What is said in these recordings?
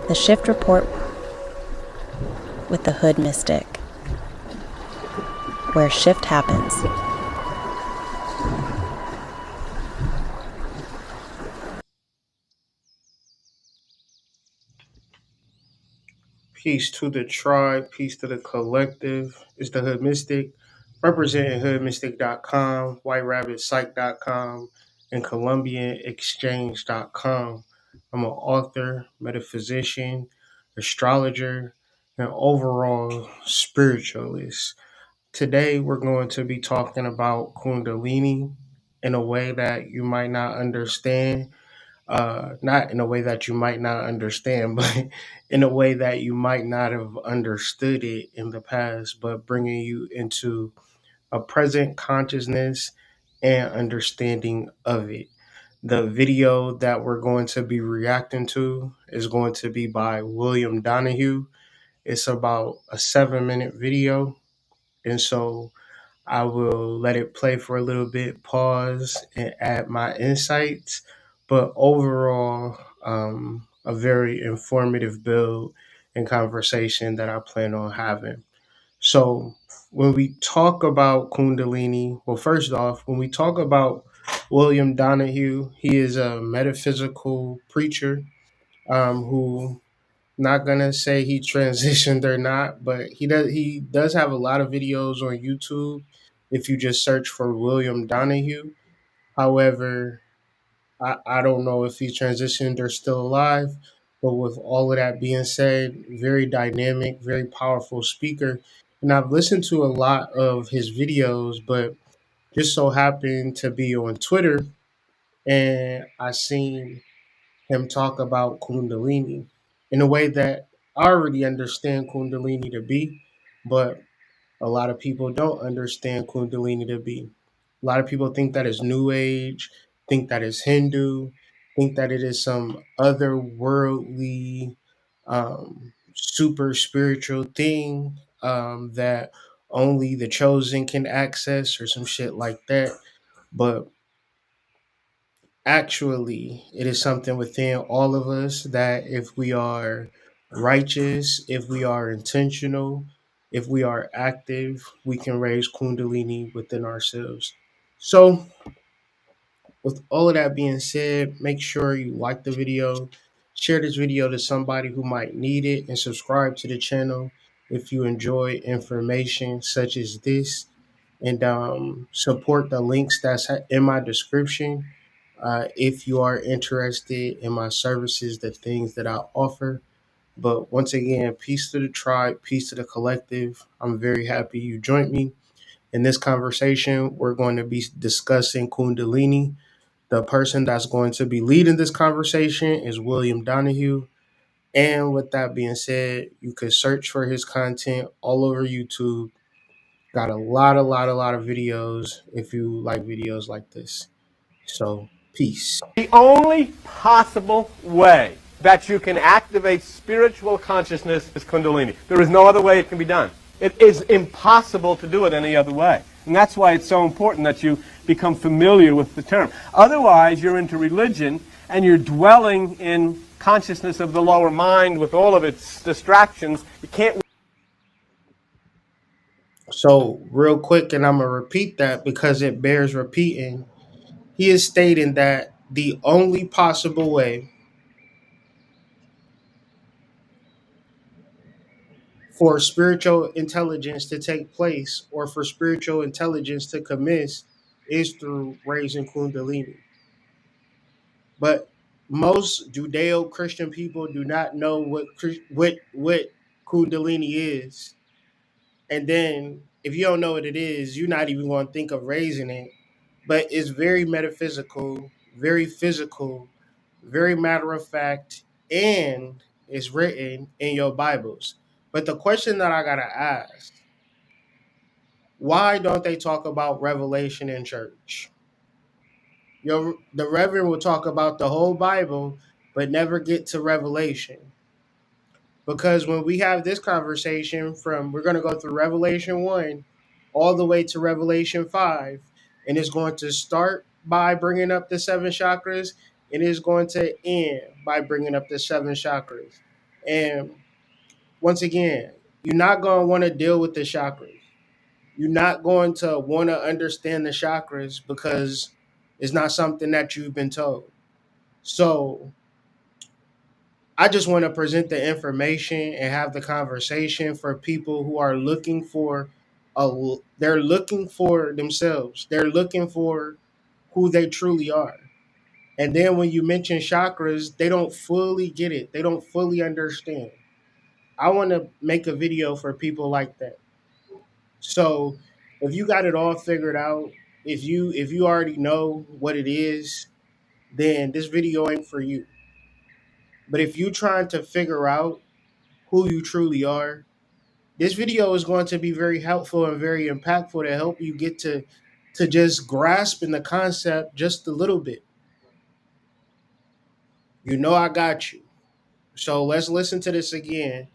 The Shift Report with the Hood Mystic, where shift happens. Peace to the tribe, peace to the collective. It's the Hood Mystic, representing hoodmystic.com, whiterabbitpsych.com, and columbianexchange.com. I'm an author, metaphysician, astrologer, and overall spiritualist. Today, we're going to be talking about Kundalini in a way that you might not understand, not in a way that you might not understand, but in a way that you might not have understood it in the past, but bringing you into a present consciousness and understanding of it. The video that we're going to be reacting to is going to be by William Donahue. It's about a 7-minute video. And so I will let it play for a little bit, pause, and add my insights. But overall, a very informative build and conversation that I plan on having. So, when we talk about Kundalini, well, first off, when we talk about William Donahue, he is a metaphysical preacher who, not gonna say he transitioned or not, but he does have a lot of videos on YouTube if you just search for William Donahue. However, I don't know if he transitioned or still alive. But with all of that being said, very dynamic, very powerful speaker. And I've listened to a lot of his videos, but just so happened to be on Twitter and I seen him talk about Kundalini in a way that I already understand Kundalini to be, but a lot of people don't understand Kundalini to be. A lot of people think that is New Age, think that is Hindu, think that it is some otherworldly, super spiritual thing that only the chosen can access or some shit like that. But actually, it is something within all of us that if we are righteous, if we are intentional, if we are active, we can raise Kundalini within ourselves. So, with all of that being said, make sure you like the video, share this video to somebody who might need it, and subscribe to the channel if you enjoy information such as this. And support the links that's in my description if you are interested in my services, the things that I offer. But once again, peace to the tribe, peace to the collective. I'm very happy you joined me. In this conversation, we're going to be discussing Kundalini. The person that's going to be leading this conversation is William Donahue. And with that being said, you could search for his content all over YouTube. Got a lot of videos if you like videos like this. So, peace. The only possible way that you can activate spiritual consciousness is Kundalini. There is no other way it can be done. It is impossible to do it any other way. And that's why it's so important that you become familiar with the term. Otherwise, you're into religion and you're dwelling in consciousness of the lower mind with all of its distractions. You can't. So, real quick, and I'm going to repeat that because it bears repeating. He is stating that the only possible way for spiritual intelligence to take place or for spiritual intelligence to commence is through raising Kundalini. But most Judeo-Christian people do not know what Kundalini is. And then if you don't know what it is, you're not even going to think of raising it. But it's very metaphysical, very physical, very matter of fact, and it's written in your Bibles. But the question that I gotta ask, why don't they talk about revelation in church? The reverend will talk about the whole Bible, but never get to revelation. Because when we have this conversation we're going to go through Revelation 1 all the way to Revelation 5, and it's going to start by bringing up the seven chakras, and it's going to end by bringing up the seven chakras. And once again, you're not going to want to deal with the chakras. You're not going to want to understand the chakras because it's not something that you've been told. So I just want to present the information and have the conversation for people who are looking for they're looking for themselves. They're looking for who they truly are. And then when you mention chakras, they don't fully get it. They don't fully understand. I want to make a video for people like that. So if you got it all figured out, if you already know what it is, then this video ain't for you. But if you trying to figure out who you truly are, this video is going to be very helpful and very impactful to help you get to just grasp in the concept just a little bit. You know I got you. So let's listen to this again,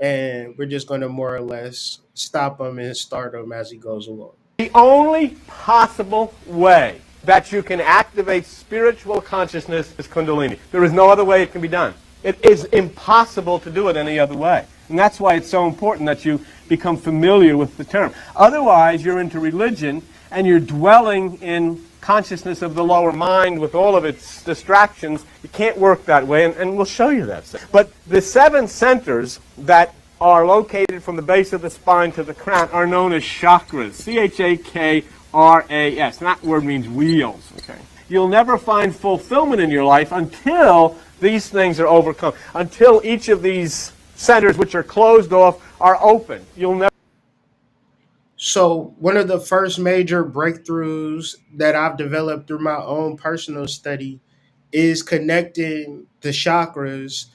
and we're just going to more or less stop him and start him as he goes along. The only possible way that you can activate spiritual consciousness is Kundalini. There is no other way it can be done. It is impossible to do it any other way. And that's why it's so important that you become familiar with the term. Otherwise, you're into religion and you're dwelling in consciousness of the lower mind with all of its distractions. You can't work that way, and we'll show you that. But the 7 centers that are located from the base of the spine to the crown are known as chakras. C-H-A-K-R-A-S. And that word means wheels. Okay. You'll never find fulfillment in your life until these things are overcome. Until each of these centers, which are closed off, are open. You'll never. So one of the first major breakthroughs that I've developed through my own personal study is connecting the chakras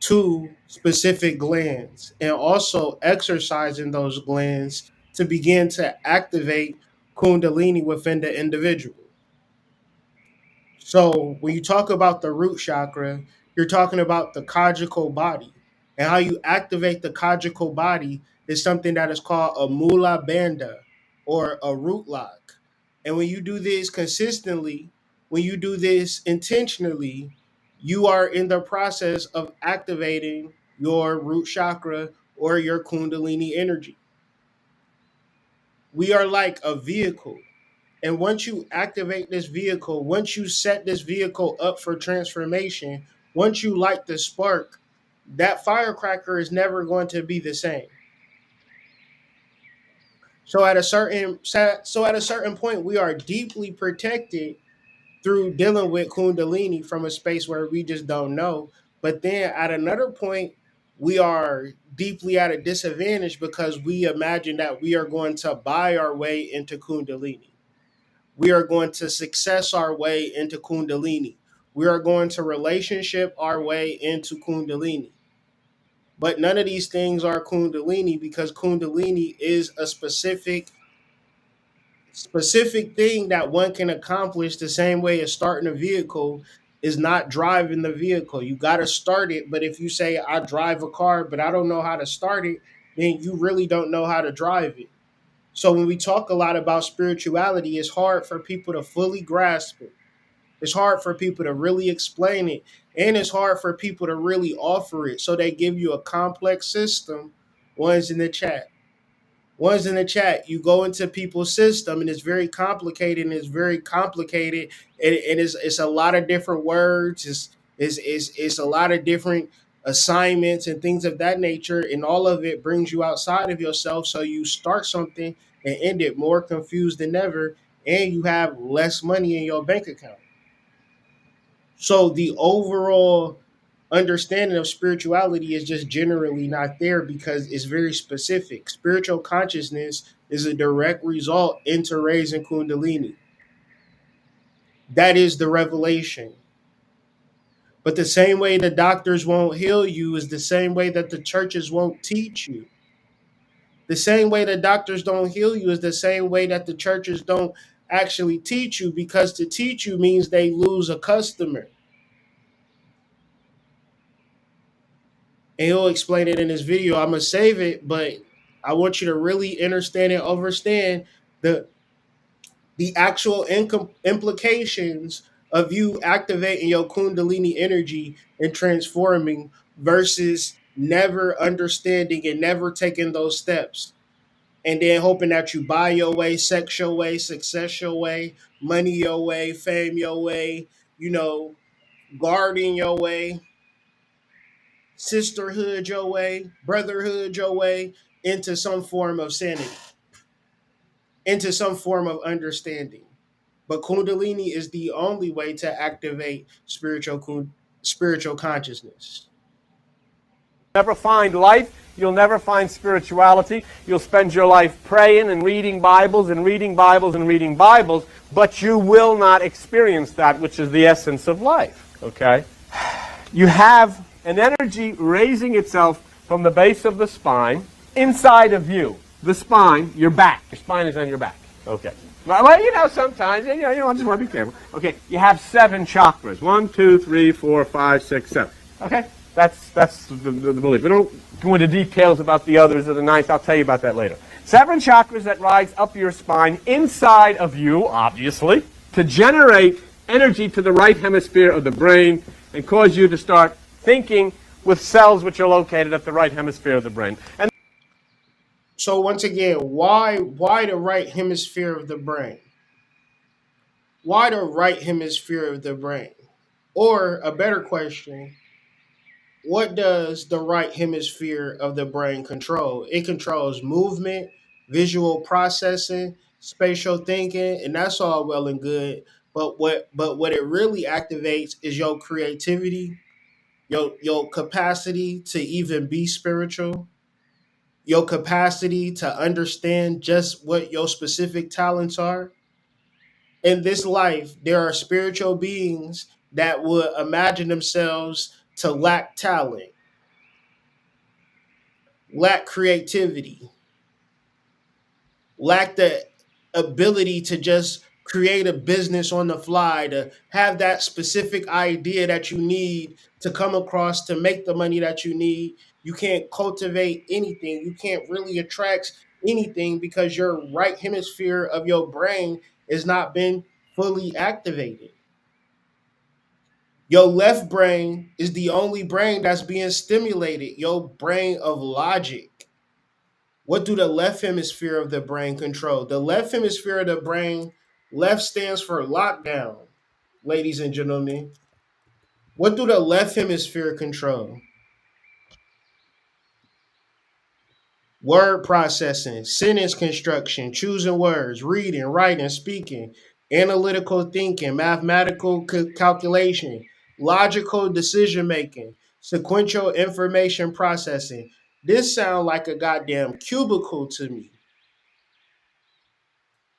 to specific glands and also exercising those glands to begin to activate Kundalini within the individual. So when you talk about the root chakra, you're talking about the conjugal body. And how you activate the conjugal body is something that is called a mula bandha or a root lock. And when you do this consistently, when you do this intentionally, you are in the process of activating your root chakra or your kundalini energy. We are like a vehicle. And once you activate this vehicle, once you set this vehicle up for transformation, once you light the spark, that firecracker is never going to be the same. So at a certain point, we are deeply protected through dealing with Kundalini from a space where we just don't know. But then at another point, we are deeply at a disadvantage because we imagine that we are going to buy our way into Kundalini. We are going to success our way into Kundalini. We are going to relationship our way into Kundalini. But none of these things are Kundalini because Kundalini is a specific thing that one can accomplish the same way as starting a vehicle is not driving the vehicle. You got to start it, but if you say I drive a car but I don't know how to start it, then you really don't know how to drive it. So when we talk a lot about spirituality, it's hard for people to fully grasp it. It's hard for people to really explain it. And it's hard for people to really offer it. So they give you a complex system. One's in the chat. One's in the chat. You go into people's system and it's very complicated and it's very complicated. And it's a lot of different words. It's a lot of different assignments and things of that nature. And all of it brings you outside of yourself. So you start something and end it more confused than ever. And you have less money in your bank account. So the overall understanding of spirituality is just generally not there because it's very specific. Spiritual consciousness is a direct result into raising Kundalini. That is the revelation. But the same way the doctors won't heal you is the same way that the churches won't teach you. The same way the doctors don't heal you is the same way that the churches don't actually teach you, because to teach you means they lose a customer. And he'll explain it in this video. I'm gonna save it, but I want you to really understand and understand the actual implications of you activating your Kundalini energy and transforming versus never understanding and never taking those steps, and then hoping that you buy your way, sex your way, success your way, money your way, fame your way, you know, guarding your way, sisterhood your way, brotherhood your way, into some form of sanity, into some form of understanding. But Kundalini is the only way to activate spiritual consciousness. Never find life. You'll never find spirituality. You'll spend your life praying and reading Bibles and reading Bibles and reading Bibles, but you will not experience that which is the essence of life. Okay? You have an energy raising itself from the base of the spine inside of you. The spine, your back. Your spine is on your back. Okay. Well, you know, sometimes, you know, I just want to be careful. Okay, you have 7 chakras. 1, 2, 3, 4, 5, 6, 7. Okay? That's the belief. We don't go into details about the others of the 9th. I'll tell you about that later. 7 chakras that rise up your spine inside of you, obviously, to generate energy to the right hemisphere of the brain and cause you to start thinking with cells which are located at the right hemisphere of the brain. And So once again, why the right hemisphere of the brain? Why the right hemisphere of the brain? Or a better question, what does the right hemisphere of the brain control? It controls movement, visual processing, spatial thinking, and that's all well and good. But what it really activates is your creativity, your capacity to even be spiritual, your capacity to understand just what your specific talents are. In this life, there are spiritual beings that would imagine themselves to lack talent, lack creativity, lack the ability to just create a business on the fly, to have that specific idea that you need to come across to make the money that you need. You can't cultivate anything. You can't really attract anything because your right hemisphere of your brain has not been fully activated. Your left brain is the only brain that's being stimulated, your brain of logic. What do the left hemisphere of the brain control? The left hemisphere of the brain, left stands for lockdown, ladies and gentlemen. What do the left hemisphere control? Word processing, sentence construction, choosing words, reading, writing, speaking, analytical thinking, mathematical calculation, logical decision making, sequential information processing. This sounds like a goddamn cubicle to me.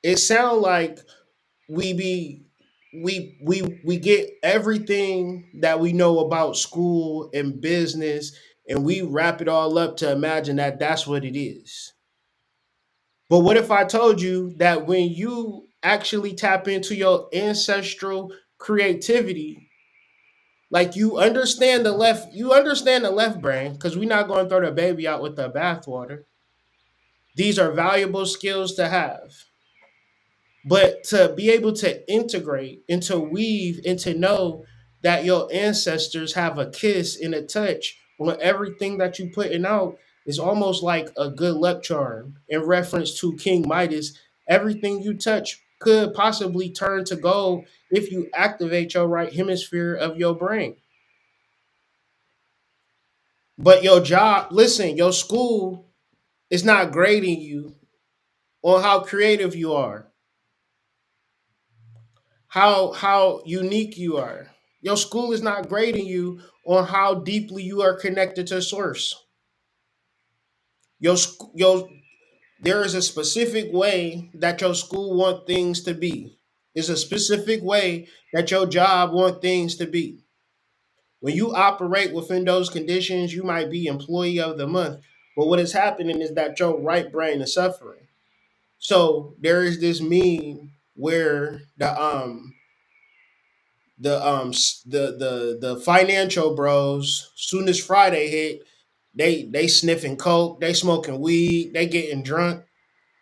It sounds like we be we get everything that we know about school and business, and we wrap it all up to imagine that that's what it is. But what if I told you that when you actually tap into your ancestral creativity, like you understand the left brain, because we're not going to throw the baby out with the bathwater. These are valuable skills to have. But to be able to integrate and to weave and to know that your ancestors have a kiss and a touch on everything that you putting out is almost like a good luck charm. In reference to King Midas, everything you touch could possibly turn to gold if you activate your right hemisphere of your brain. But your job, listen, your school is not grading you on how creative you are, how unique you are. Your school is not grading you on how deeply you are connected to source. Your there is a specific way that your school want things to be. There's a specific way that your job want things to be. When you operate within those conditions, you might be employee of the month. But what is happening is that your right brain is suffering. So there is this meme where the financial bros, soon as Friday hit, they sniffing coke, they smoking weed, they getting drunk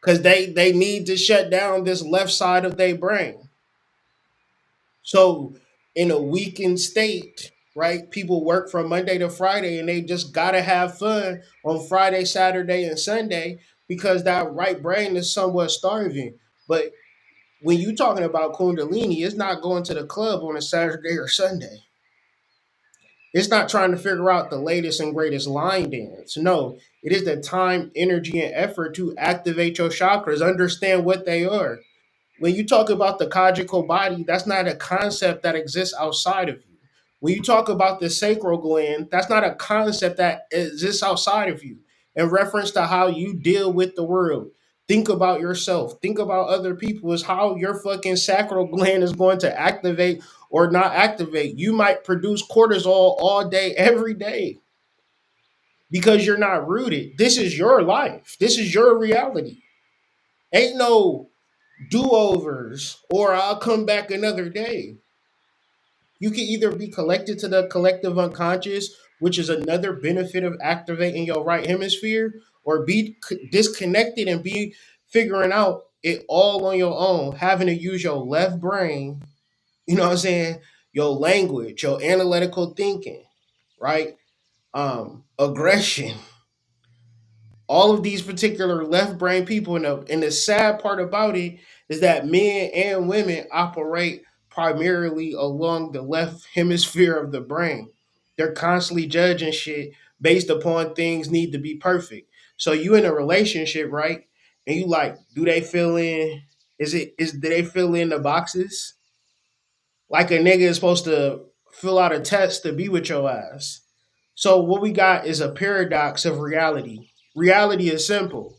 because they need to shut down this left side of their brain. So in a weakened state, right? People work from Monday to Friday and they just gotta have fun on Friday, Saturday, and Sunday because that right brain is somewhat starving. But when you talking about Kundalini, it's not going to the club on a Saturday or Sunday. It's not trying to figure out the latest and greatest line dance. No, it is the time, energy, and effort to activate your chakras, understand what they are. When you talk about the conjugal body, that's not a concept that exists outside of you. When you talk about the sacral gland, that's not a concept that exists outside of you. In reference to how you deal with the world, think about yourself, think about other people, is how your fucking sacral gland is going to activate or not activate. You might produce cortisol all day, every day, because you're not rooted. This is your life, this is your reality. Ain't no do-overs or I'll come back another day. You can either be collected to the collective unconscious, which is another benefit of activating your right hemisphere, or be disconnected and be figuring out it all on your own, having to use your left brain, you know what I'm saying? Your language, your analytical thinking, right? Aggression, all of these particular left brain people. And the sad part about it is that men and women operate primarily along the left hemisphere of the brain. They're constantly judging shit based upon things need to be perfect. So you in a relationship, right? And you like, do they fill in? Do they fill in the boxes? Like a nigga is supposed to fill out a test to be with your ass. So what we got is a paradox of reality. Reality is simple.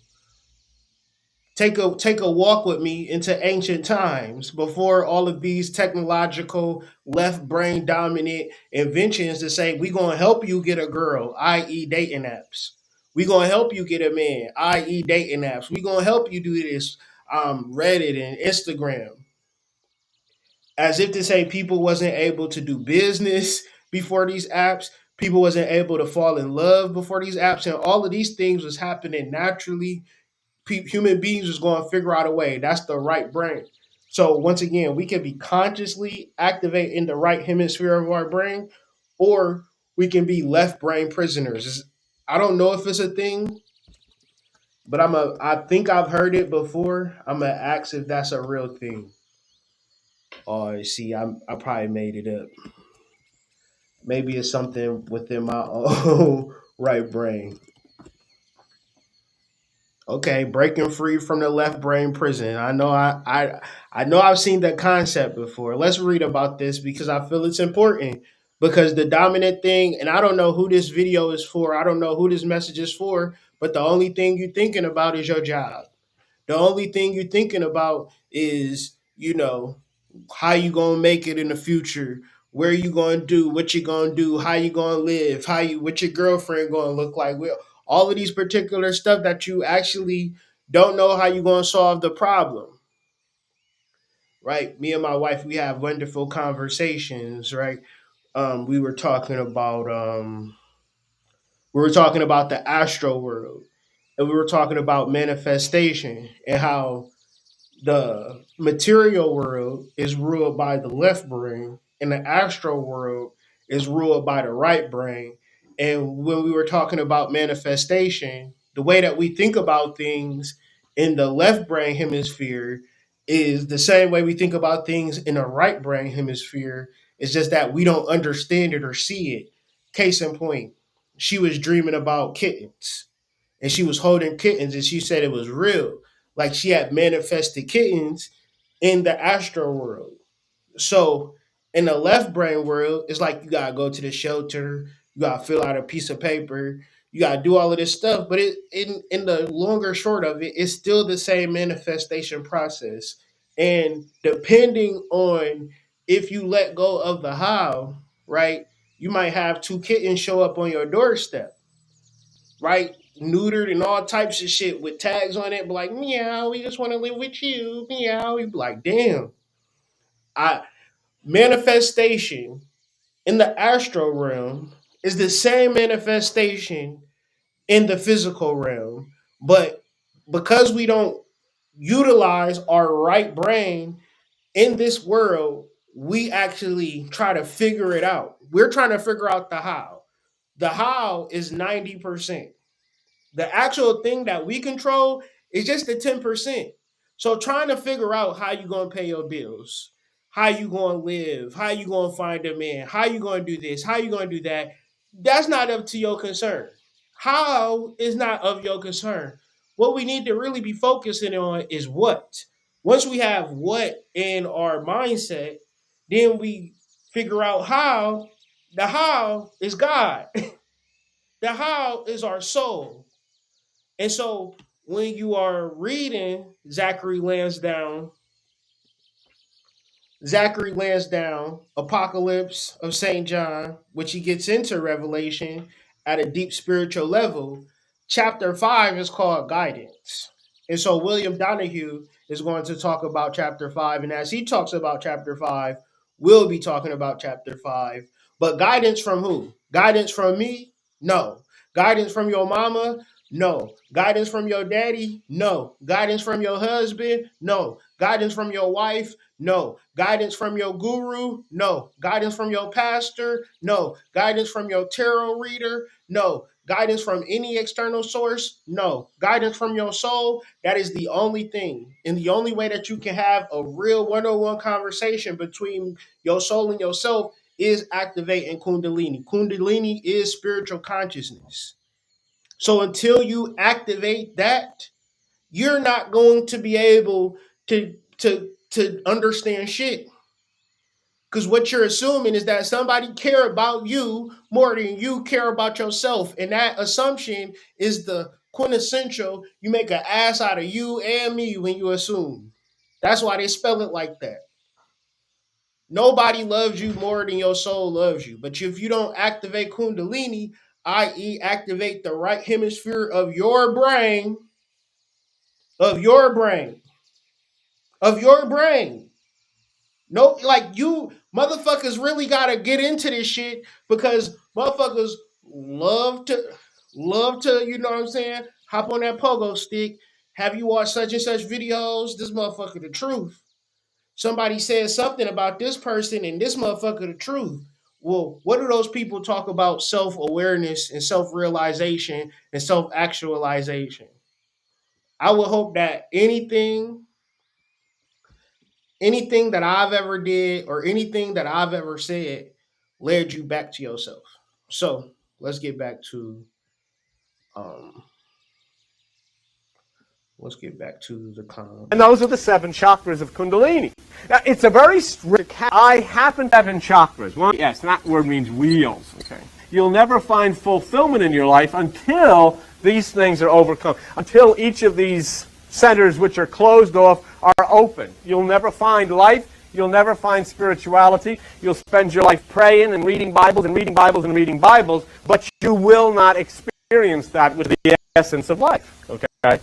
Take a walk with me into ancient times before all of these technological left brain dominant inventions to say we gonna help you get a girl, i.e. dating apps. We gonna help you get a man, i.e. dating apps. We gonna help you do this, Reddit and Instagram, as if to say people wasn't able to do business before these apps, people wasn't able to fall in love before these apps, and all of these things was happening naturally. Human beings was going to figure out a way. That's the right brain. So once again, we can be consciously activating the right hemisphere of our brain, or we can be left brain prisoners. I don't know if it's a thing, but I think I've heard it before. I'm gonna ask if that's a real thing. Oh, see, I probably made it up. Maybe it's something within my own right brain. Okay, breaking free from the left brain prison. I know I've seen that concept before. Let's read about this because I feel it's important. Because the dominant thing, and I don't know who this video is for, I don't know who this message is for, but the only thing you're thinking about is your job. The only thing you're thinking about is, how you gonna make it in the future, where you gonna do, what you gonna do, how you gonna live, what your girlfriend gonna look like. All of these particular stuff that you actually don't know how you gonna solve the problem. Right? Me and my wife, we have wonderful conversations, right? We were talking about the astro world, and we were talking about manifestation and how the material world is ruled by the left brain and the astral world is ruled by the right brain. And when we were talking about manifestation, the way that we think about things in the left brain hemisphere is the same way we think about things in the right brain hemisphere. It's just that we don't understand it or see it. Case in point, she was dreaming about kittens and she was holding kittens and she said it was real. Like she had manifested kittens in the astral world. So in the left brain world, it's like you gotta go to the shelter, you gotta fill out a piece of paper, you gotta do all of this stuff. But in the longer short of it, it's still the same manifestation process. And depending on if you let go of the how, right, you might have two kittens show up on your doorstep, right? Neutered and all types of shit with tags on it, but like, meow, we just want to live with you, meow. You be like, damn. I Manifestation in the astral realm is the same manifestation in the physical realm, but because we don't utilize our right brain in this world, we actually try to figure it out. We're trying to figure out the how. The how is 90%. The actual thing that we control is just the 10%. So trying to figure out how you gonna pay your bills, how you gonna live, how you gonna find a man, how you gonna do this, how you gonna do that, that's not up to your concern. How is not of your concern. What we need to really be focusing on is what. Once we have what in our mindset, then we figure out how. The how is God. The how is our soul. And so when you are reading Zachary Lansdowne, Apocalypse of St. John, which he gets into Revelation at a deep spiritual level, chapter 5 is called Guidance. And so William Donahue is going to talk about chapter 5. And as he talks about chapter 5, we'll be talking about chapter 5. But guidance from who? Guidance from me? No. Guidance from your mama? No. Guidance from your daddy? No. Guidance from your husband? No. Guidance from your wife? No. Guidance from your guru? No. Guidance from your pastor? No. Guidance from your tarot reader? No. Guidance from any external source? No. Guidance from your soul? That is the only thing. And the only way that you can have a real one-on-one conversation between your soul and yourself is activating Kundalini. Kundalini is spiritual consciousness. So until you activate that, you're not going to be able to understand shit. Because what you're assuming is that somebody care about you more than you care about yourself. And that assumption is the quintessential, you make an ass out of you and me when you assume. That's why they spell it like that. Nobody loves you more than your soul loves you. But if you don't activate Kundalini, i.e. activate the right hemisphere of your brain, no, like you motherfuckers really gotta get into this shit because motherfuckers love to, you know what I'm saying, hop on that pogo stick. Have you watched such and such videos? This motherfucker the truth. Somebody says something about this person and this motherfucker the truth. Well, what do those people talk about? Self-awareness and self-realization and self-actualization. I would hope that anything that I've ever did or anything that I've ever said led you back to yourself. So let's get back to um the calm. And those are the 7 chakras of Kundalini. Now, it's a very strict. I happen to have 7 chakras. One, yes, that word means wheels. Okay. You'll never find fulfillment in your life until these things are overcome. Until each of these centers, which are closed off, are open. You'll never find life. You'll never find spirituality. You'll spend your life praying and reading Bibles and reading Bibles and reading Bibles, but you will not experience that with the essence of life. Okay.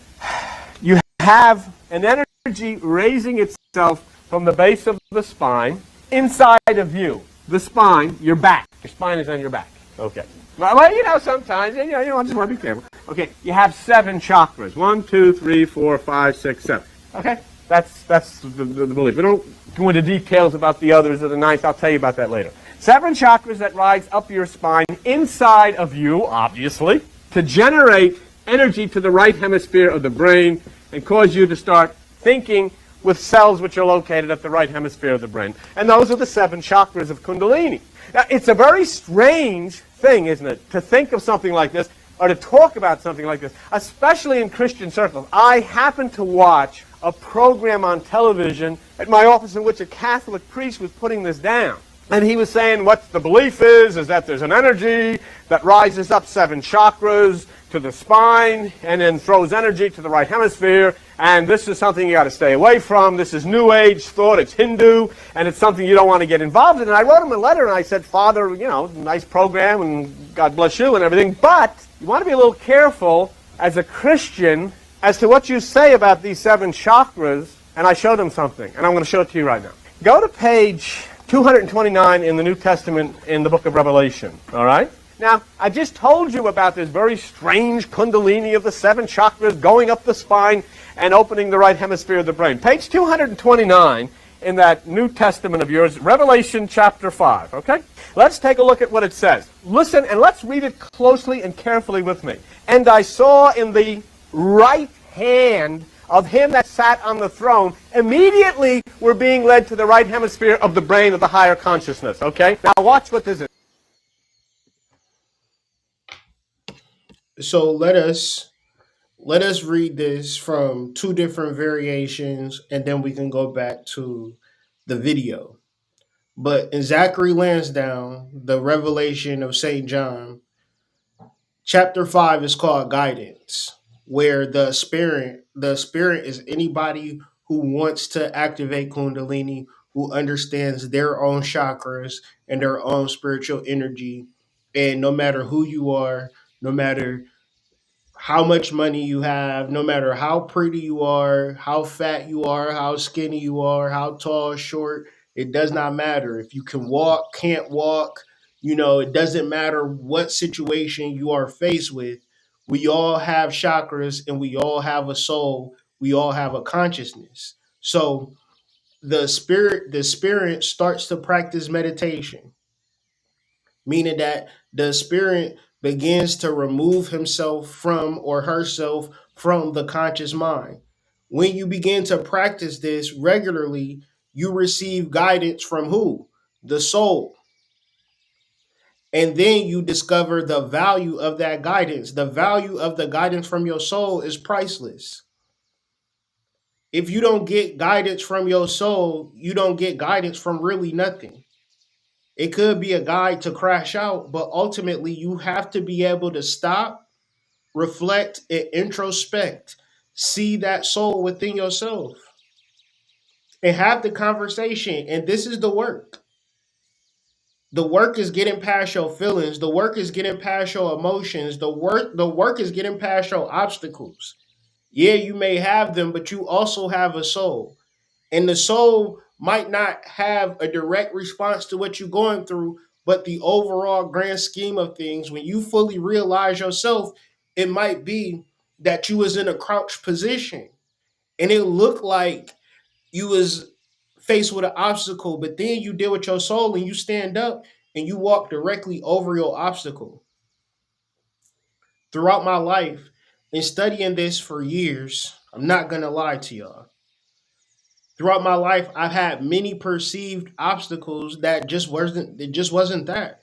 You have an energy raising itself from the base of the spine inside of you. The spine, your back. Your spine is on your back. Okay. Well, you know, sometimes, you know, I just want to be careful. Okay, you have 7 chakras. 1, 2, 3, 4, 5, 6, 7. Okay? That's the belief. We don't go into details about the others of the 9th. I'll tell you about that later. 7 chakras that rise up your spine inside of you, obviously, to generate energy to the right hemisphere of the brain and cause you to start thinking with cells which are located at the right hemisphere of the brain. And those are the 7 chakras of Kundalini. Now, it's a very strange thing, isn't it, to think of something like this or to talk about something like this, especially in Christian circles. I happened to watch a program on television at my office in which a Catholic priest was putting this down. And he was saying what the belief is that there's an energy that rises up 7 chakras to the spine and then throws energy to the right hemisphere. And this is something you got to stay away from. This is New Age thought. It's Hindu. And it's something you don't want to get involved in. And I wrote him a letter and I said, Father, you know, nice program and God bless you and everything. But you want to be a little careful as a Christian as to what you say about these 7 chakras. And I showed him something. And I'm going to show it to you right now. Go to page 229 in the New Testament in the book of Revelation. All right? Now, I just told you about this very strange Kundalini of the 7 chakras going up the spine and opening the right hemisphere of the brain. Page 229 in that New Testament of yours, Revelation chapter 5, okay? Let's take a look at what it says. Listen, and let's read it closely and carefully with me. And I saw in the right hand of him that sat on the throne, immediately we're being led to the right hemisphere of the brain of the higher consciousness, okay? Now watch what this is. So let us read this from two different variations, and then we can go back to the video. But in Zachary Lansdowne, the Revelation of St. John, chapter 5 is called Guidance, where the spirit is anybody who wants to activate Kundalini, who understands their own chakras and their own spiritual energy. And no matter who you are, no matter how much money you have, no matter how pretty you are, how fat you are, how skinny you are, how tall, short, it does not matter. If you can walk, can't walk, it doesn't matter what situation you are faced with. We all have chakras and we all have a soul. We all have a consciousness. So the spirit starts to practice meditation, meaning that the spirit begins to remove himself from or herself from the conscious mind. When you begin to practice this regularly, you receive guidance from who? The soul. And then you discover the value of that guidance. The value of the guidance from your soul is priceless. If you don't get guidance from your soul, you don't get guidance from really nothing. It could be a guide to crash out, but ultimately you have to be able to stop, reflect, and introspect. See that soul within yourself and have the conversation. And this is the work. The work is getting past your feelings. The work is getting past your emotions. The work is getting past your obstacles. Yeah, you may have them, but you also have a soul. And the soul might not have a direct response to what you're going through, but the overall grand scheme of things, when you fully realize yourself, it might be that you was in a crouched position and it looked like you was faced with an obstacle, but then you deal with your soul and you stand up and you walk directly over your obstacle. Throughout my life and studying this for years, I'm not gonna lie to y'all. Throughout my life, I've had many perceived obstacles that just wasn't that.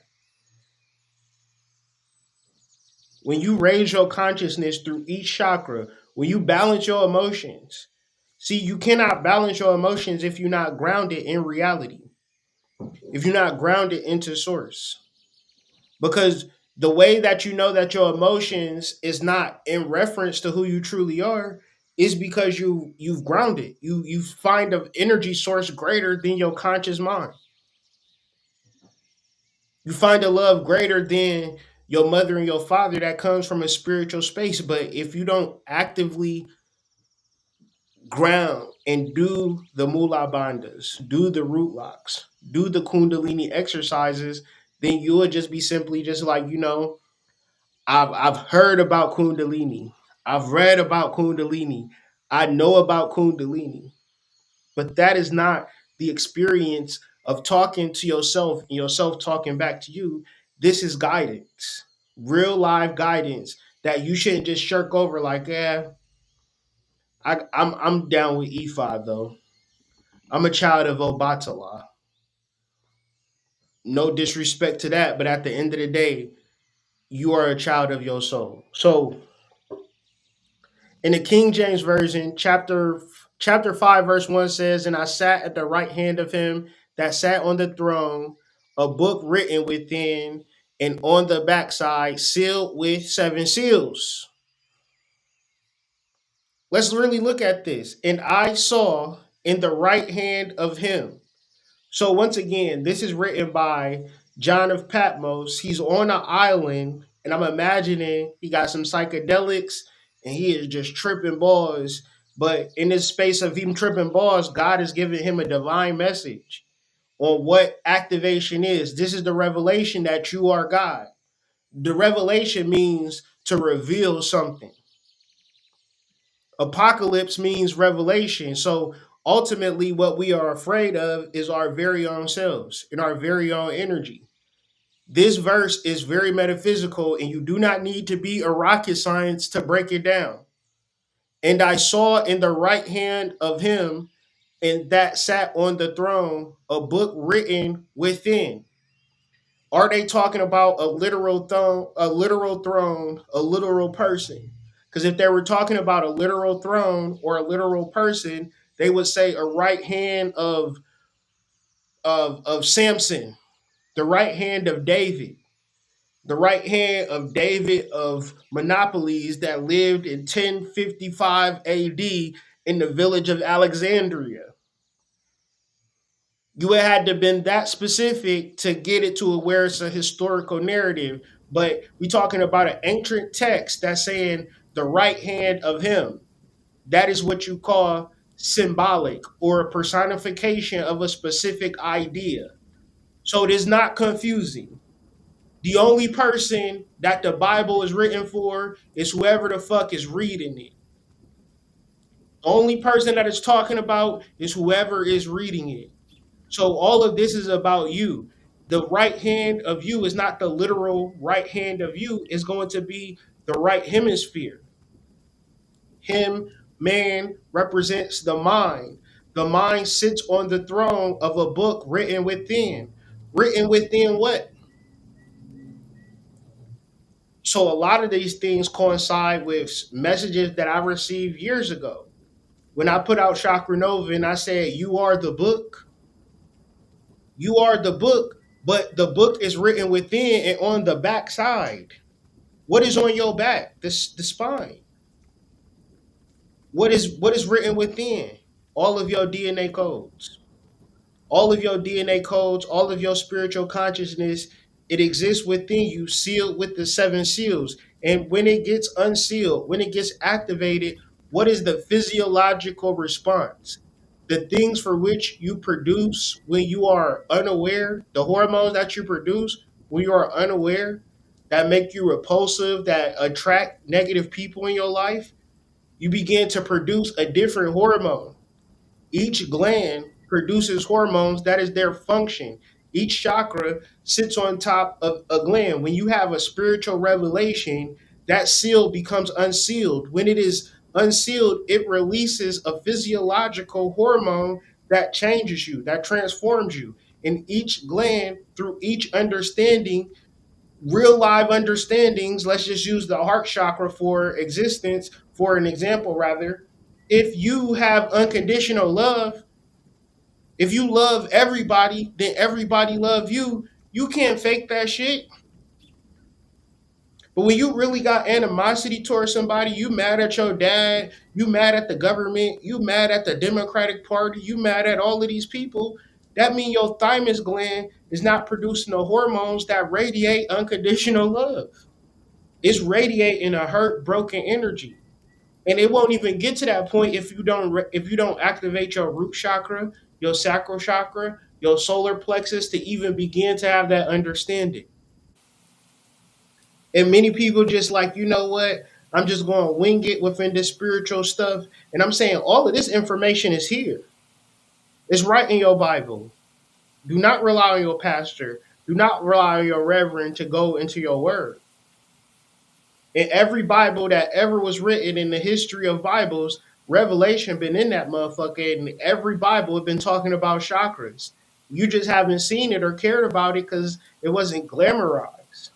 When you raise your consciousness through each chakra, when you balance your emotions, see, you cannot balance your emotions if you're not grounded in reality, if you're not grounded into source. Because the way that you know that your emotions is not in reference to who you truly are is because you've grounded. You find an energy source greater than your conscious mind. You find a love greater than your mother and your father that comes from a spiritual space. But if you don't actively ground and do the mula bandhas, do the root locks, do the kundalini exercises, then you would just be simply just like, I've heard about kundalini. I've read about kundalini. I know about kundalini. But that is not the experience of talking to yourself and yourself talking back to you. This is guidance, real live guidance that you shouldn't just shirk over like, yeah, I'm down with E5 though. I'm a child of Obatala. No disrespect to that, but at the end of the day, you are a child of your soul. So in the King James Version, chapter 5, verse 1 says, "And I sat at the right hand of him that sat on the throne, a book written within, and on the backside, sealed with seven seals." Let's really look at this. "And I saw in the right hand of him." So once again, this is written by John of Patmos. He's on an island, and I'm imagining he got some psychedelics, and he is just tripping balls. But in this space of him tripping balls, God is giving him a divine message on what activation is. This is the revelation that you are God. The revelation means to reveal something. Apocalypse means revelation. So Ultimately, what we are afraid of is our very own selves and our very own energy. This verse is very metaphysical, and you do not need to be a rocket science to break it down. And I saw in the right hand of him and that sat on the throne a book written within. Are they talking about a literal person? Because if they were talking about a literal throne or a literal person, they would say a right hand of Samson, the right hand of David, the right hand of David of Monopolies that lived in 1055 AD in the village of Alexandria. You had to have been that specific to get it to where it's a historical narrative. But we're talking about an ancient text that's saying the right hand of him. That is what you call symbolic or a personification of a specific idea. So it is not confusing. The only person that the Bible is written for is whoever the fuck is reading it. The only person that it's talking about is whoever is reading it. So all of this is about you. The right hand of you is not the literal right hand of you, it's going to be the right hemisphere. Him, man, represents the mind. The mind sits on the throne of a book written within. Written within what? So a lot of these things coincide with messages that I received years ago. When I put out Chakra Nova and I said, you are the book, you are the book, but the book is written within and on the back side. What is on your back? The spine. What is written within? All of your DNA codes. All of your DNA codes, all of your spiritual consciousness, it exists within you, sealed with the seven seals. And when it gets unsealed, when it gets activated, what is the physiological response? The things for which you produce when you are unaware, the hormones that you produce when you are unaware, that make you repulsive, that attract negative people in your life, you begin to produce a different hormone. Each gland produces hormones. That is their function. Each chakra sits on top of a gland. When you have a spiritual revelation, that seal becomes unsealed. When it is unsealed, it releases a physiological hormone that changes you, that transforms you. In each gland, through each understanding, real live understandings, let's just use the heart chakra for existence, for an example, rather. If you have unconditional love, if you love everybody, then everybody love you. You can't fake that shit. But when you really got animosity towards somebody, you mad at your dad, you mad at the government, you mad at the Democratic Party, you mad at all of these people, that means your thymus gland is not producing the hormones that radiate unconditional love. It's radiating a hurt, broken energy. And it won't even get to that point if you don't activate your root chakra, your sacral chakra, your solar plexus to even begin to have that understanding. And many people just like, you know what? I'm just going to wing it within this spiritual stuff. And I'm saying all of this information is here. It's right in your Bible. Do not rely on your pastor. Do not rely on your reverend to go into your word. In every Bible that ever was written in the history of Bibles, Revelation been in that motherfucker, and every Bible had been talking about chakras. You just haven't seen it or cared about it because it wasn't glamorized.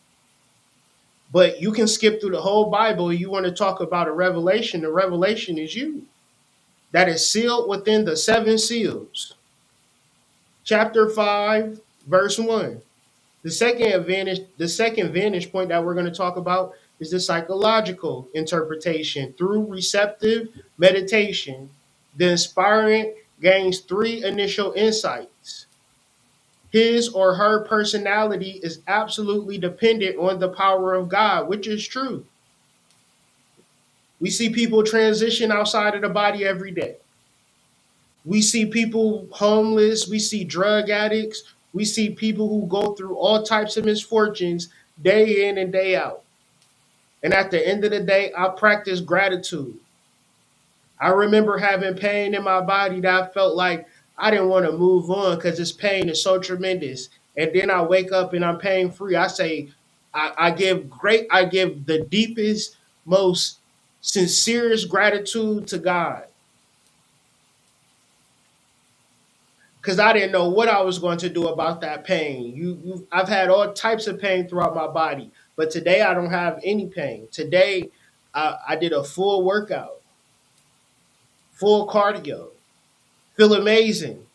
But you can skip through the whole Bible. You want to talk about a revelation. The revelation is you. That is sealed within the seven seals. Chapter 5, verse 1. The second vantage point that we're going to talk about is the psychological interpretation through receptive meditation. The inspirant gains three initial insights. His or her personality is absolutely dependent on the power of God, which is true. We see people transition outside of the body every day. We see people homeless. We see drug addicts. We see people who go through all types of misfortunes day in and day out. And at the end of the day, I practice gratitude. I remember having pain in my body that I felt like I didn't want to move on because this pain is so tremendous. And then I wake up and I'm pain free. I say, I give the deepest, most sincerest gratitude to God because I didn't know what I was going to do about that pain. I've had all types of pain throughout my body, but today I don't have any pain. Today I did a full workout, full cardio, feel amazing.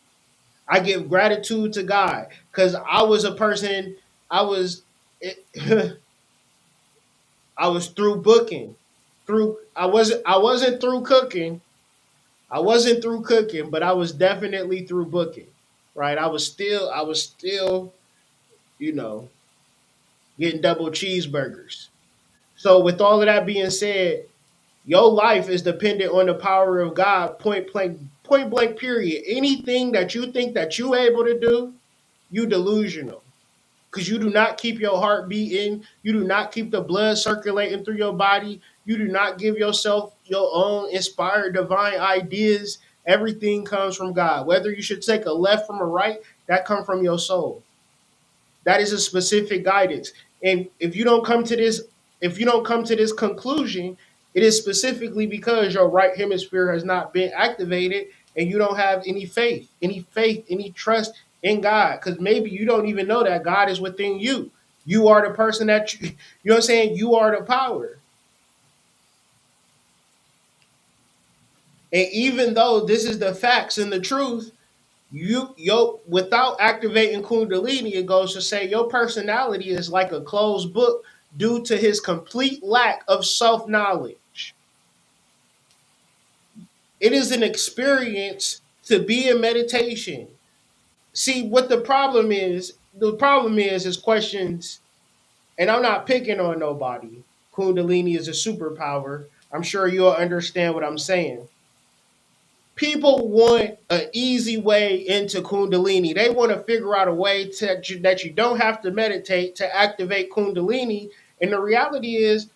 I give gratitude to God because I was a person. I was, I was through booking, through. I wasn't through cooking. I wasn't through cooking, but I was definitely through booking. Right. I was still, you know, getting double cheeseburgers. So with all of that being said, your life is dependent on the power of God. Point blank. Period. Anything that you think that you able to do, you delusional. Because you do not keep your heart beating, you do not keep the blood circulating through your body, you do not give yourself your own inspired divine ideas. Everything comes from God. Whether you should take a left from a right, that comes from your soul. That is a specific guidance. And if you don't come to this conclusion, it is specifically because your right hemisphere has not been activated and you don't have any trust in God. Because maybe you don't even know that God is within you. You are the person you know what I'm saying? You are the power. And even though this is the facts and the truth, without activating Kundalini, it goes to say your personality is like a closed book due to his complete lack of self-knowledge. It is an experience to be in meditation. See what the problem is questions, and I'm not picking on nobody. Kundalini is a superpower. I'm sure you'll understand what I'm saying. People want an easy way into Kundalini. They want to figure out a way that you don't have to meditate to activate Kundalini. And the reality is,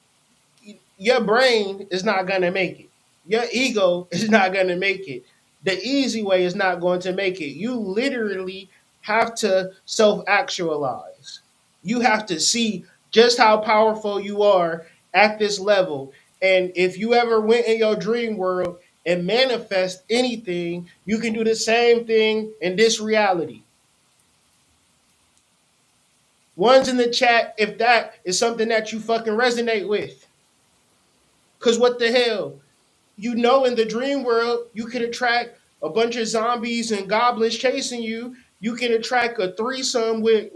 your brain is not going to make it. Your ego is not going to make it. The easy way is not going to make it. You literally have to self actualize. You have to see just how powerful you are at this level. And if you ever went in your dream world and manifest anything, you can do the same thing in this reality. One's in the chat if that is something that you fucking resonate with. Because what the hell? In the dream world, you can attract a bunch of zombies and goblins chasing you. You can attract a threesome with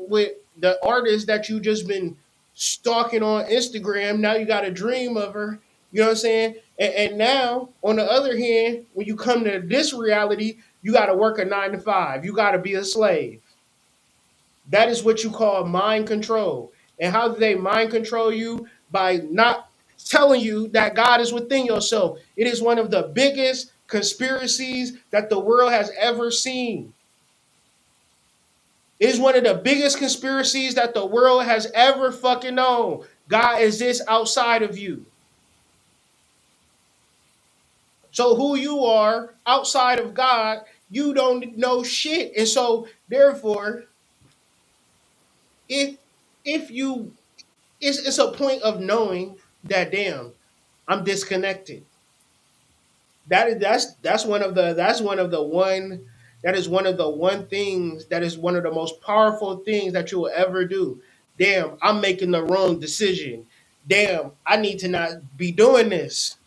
the artist that you just been stalking on Instagram. Now you got a dream of her. You know what I'm saying? And now, on the other hand, when you come to this reality, you got to work a 9 to 5. You got to be a slave. That is what you call mind control. And how do they mind control you? By not telling you that God is within yourself. It is one of the biggest conspiracies that the world has ever seen. It is one of the biggest conspiracies that the world has ever fucking known. God exists outside of you. So who you are outside of God, you don't know shit. And so therefore, if if you it's a point of knowing that damn, I'm disconnected. That's one of the that's one of the one that is one of the one things that is one of the most powerful things that you will ever do. Damn, I'm making the wrong decision. Damn, I need to not be doing this.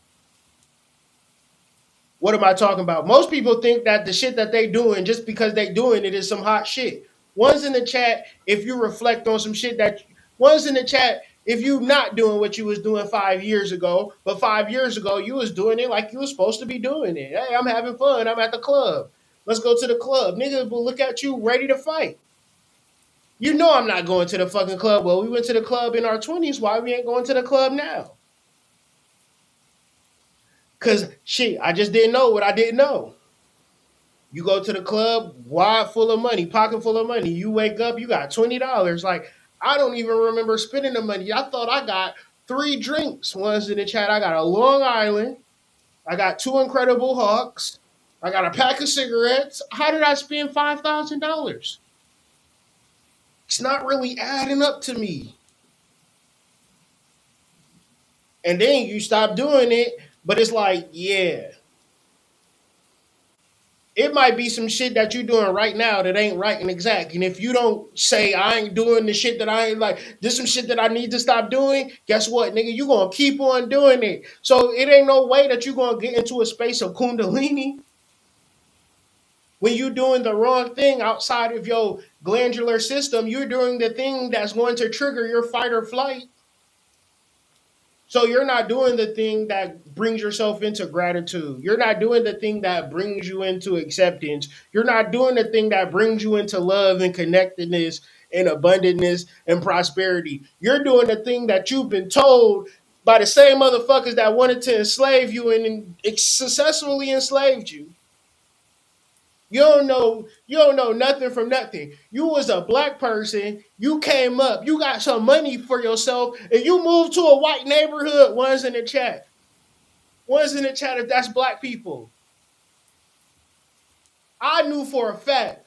What am I talking about? Most people think that the shit that they doing just because they doing it is some hot shit. One's in the chat if you reflect on some shit that one's in the chat if you not doing what you was doing 5 years ago, but 5 years ago you was doing it like you was supposed to be doing it. Hey, I'm having fun. I'm at the club. Let's go to the club. Niggas will look at you ready to fight. You know I'm not going to the fucking club. Well, we went to the club in our 20s. Why we ain't going to the club now? Cause shit, I just didn't know what I didn't know. You go to the club, wad full of money, pocket full of money. You wake up, you got $20. Like, I don't even remember spending the money. I thought I got 3 drinks. One's in the chat. I got a Long Island. I got two Incredible Hulks. I got a pack of cigarettes. How did I spend $5,000? It's not really adding up to me. And then you stop doing it, but it's like, yeah, it might be some shit that you're doing right now that ain't right and exact. And if you don't say I ain't doing the shit that I ain't like, this some shit that I need to stop doing, guess what, nigga? You gonna keep on doing it. So it ain't no way that you gonna get into a space of Kundalini when you're doing the wrong thing outside of your glandular system. You're doing the thing that's going to trigger your fight or flight. So you're not doing the thing that brings yourself into gratitude. You're not doing the thing that brings you into acceptance. You're not doing the thing that brings you into love and connectedness and abundantness and prosperity. You're doing the thing that you've been told by the same motherfuckers that wanted to enslave you and successfully enslaved you. You don't know nothing from nothing. You was a black person, you came up, you got some money for yourself, and you moved to a white neighborhood. One's in the chat. One's in the chat if that's black people. I knew for a fact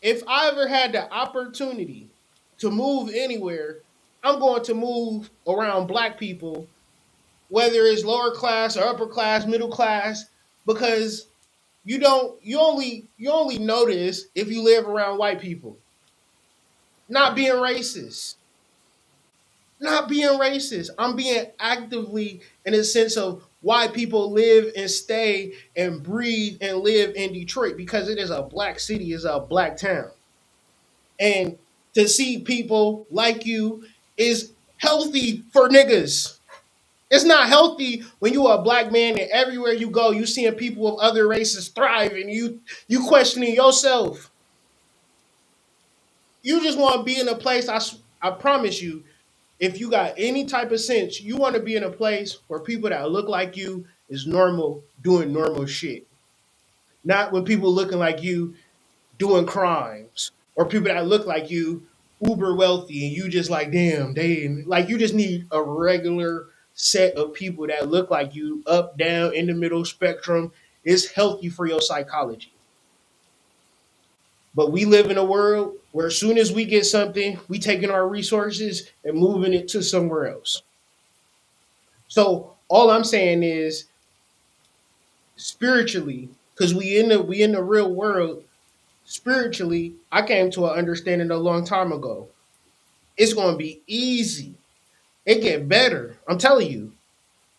if I ever had the opportunity to move anywhere, I'm going to move around black people, whether it's lower class or upper class, middle class, because you only notice if you live around white people. Not being racist. Not being racist. I'm being actively in a sense of why people live and stay and breathe and live in Detroit, because it is a black city, it's a black town. And to see people like you is healthy for niggas. It's not healthy when you are a black man and everywhere you go, you seeing people of other races thrive and you questioning yourself. You just want to be in a place. I promise you, if you got any type of sense, you want to be in a place where people that look like you is normal doing normal shit. Not when people looking like you doing crimes, or people that look like you uber wealthy and you just like, damn, they like, you just need a regular set of people that look like you, up, down, in the middle spectrum. It's healthy for your psychology. But we live in a world where as soon as we get something, we taking our resources and moving it to somewhere else. So all I'm saying is spiritually, because we in the real world, spiritually, I came to an understanding a long time ago. It's gonna be easy. It get better. I'm telling you.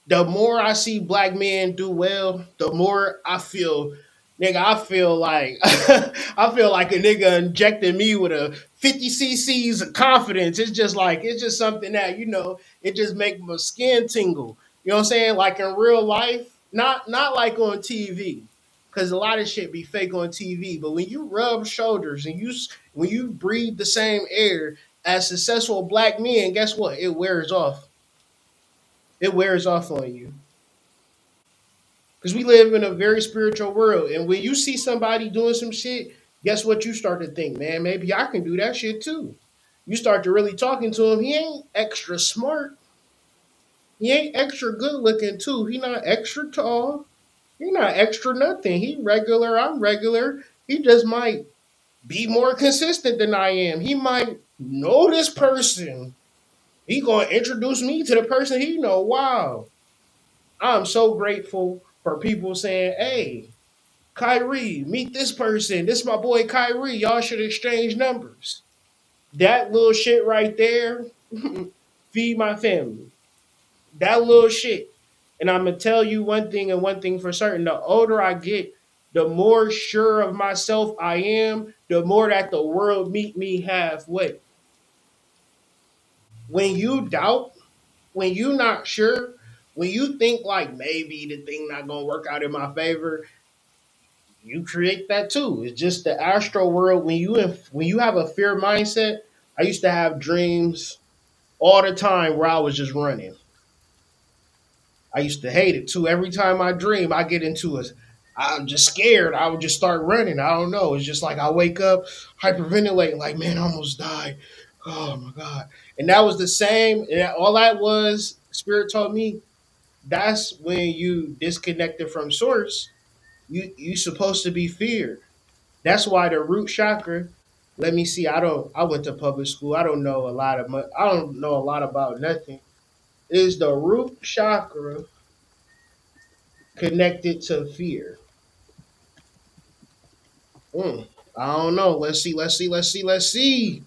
The more I see black men do well, the more I feel, nigga, I feel like I feel like a nigga injecting me with a 50 cc's of confidence. It's just something that, it just make my skin tingle. You know what I'm saying? Like in real life, not like on TV. Cause a lot of shit be fake on TV, but when you rub shoulders and when you breathe the same air as successful black men, guess what? It wears off. It wears off on you. Because we live in a very spiritual world. And when you see somebody doing some shit, guess what you start to think, man, maybe I can do that shit too. You start to really talking to him. He ain't extra smart. He ain't extra good looking too. He not extra tall. He not extra nothing. He regular, I'm regular. He just might be more consistent than I am. He might know this person. He gonna introduce me to the person he know. Wow. I'm so grateful for people saying, hey, Kyrie, meet this person. This is my boy Kyrie. Y'all should exchange numbers. That little shit right there, feed my family. That little shit. And I'm going to tell you one thing and one thing for certain. The older I get, the more sure of myself I am, the more that the world meet me halfway. When you doubt, when you not sure, when you think like maybe the thing not going to work out in my favor, you create that too. It's just the astral world. When you have a fear mindset, I used to have dreams all the time where I was just running. I used to hate it too. Every time I dream, I get into it. I'm just scared. I would just start running. I don't know. It's just like I wake up hyperventilating, like, man, I almost died. Oh my God. And that was the same. And all that was, Spirit told me, That's when you disconnected from source. You supposed to be feared. That's why the root chakra. Let me see. I went to public school. I don't know a lot of. I don't know a lot about nothing. Is the root chakra connected to fear? Mm, I don't know. Let's see. Let's see. Let's see. Let's see.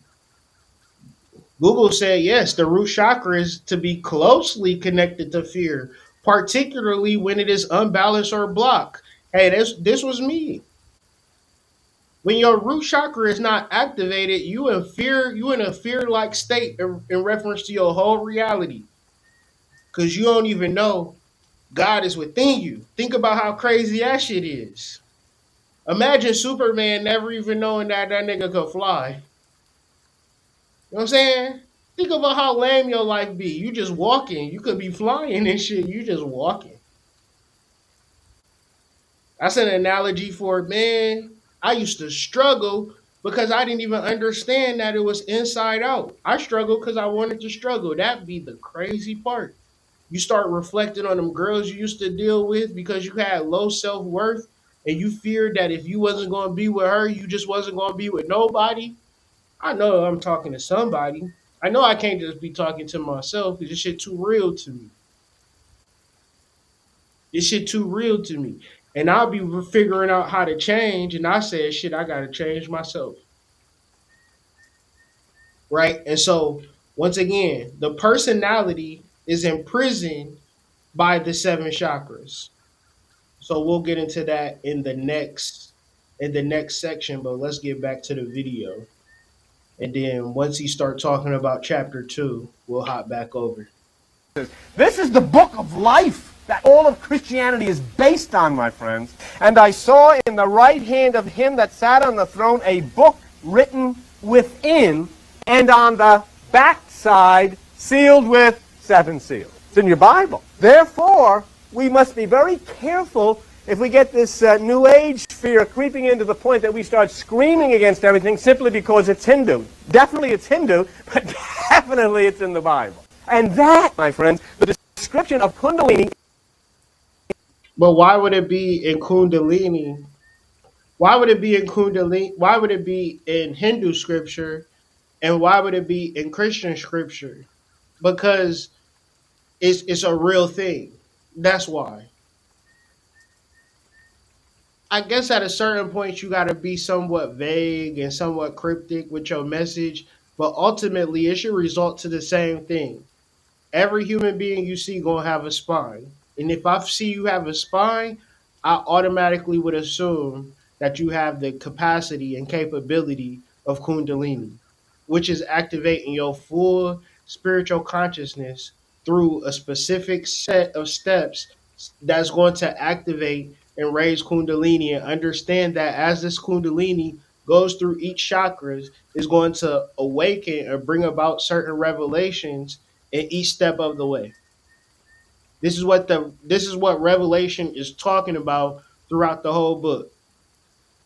Google said yes. The root chakra is to be closely connected to fear, particularly when it is unbalanced or blocked. Hey, this was me. When your root chakra is not activated, you in a fear like state in reference to your whole reality. Cause you don't even know God is within you. Think about how crazy that shit is. Imagine Superman never even knowing that nigga could fly. You know what I'm saying? Think about how lame your life be. You just walking. You could be flying and shit. You just walking. That's an analogy for, man. I used to struggle because I didn't even understand that it was inside out. I struggled because I wanted to struggle. That'd be the crazy part. You start reflecting on them girls you used to deal with because you had low self worth and you feared that if you wasn't going to be with her, you just wasn't going to be with nobody. I know I'm talking to somebody. I know I can't just be talking to myself because this shit too real to me. This shit too real to me. And I'll be figuring out how to change. And I said, shit, I got to change myself. Right. And so, once again, the personality is imprisoned by the seven chakras. So we'll get into that in the next section, but let's get back to the video. And then once he start talking about chapter 2, we'll hop back over. This is the book of life that all of Christianity is based on, my friends. And I saw in the right hand of him that sat on the throne a book written within, and on the backside sealed with 7 seals. It's in your Bible. Therefore, we must be very careful if we get this New Age fear creeping into the point that we start screaming against everything simply because it's Hindu. Definitely it's Hindu, but definitely it's in the Bible. And that, my friends, the description of Kundalini. But why would it be in Kundalini? Why would it be in Kundalini? Why would it be in Hindu scripture? And why would it be in Christian scripture? Because it's a real thing. That's why. I guess at a certain point you got to be somewhat vague and somewhat cryptic with your message, but ultimately it should result to the same thing. Every human being you see gonna have a spine, and if I see you have a spine, I automatically would assume that you have the capacity and capability of Kundalini, which is activating your full spiritual consciousness through a specific set of steps that's going to activate and raise Kundalini, and understand that as this Kundalini goes through each chakras, is going to awaken or bring about certain revelations in each step of the way. This is what Revelation is talking about throughout the whole book.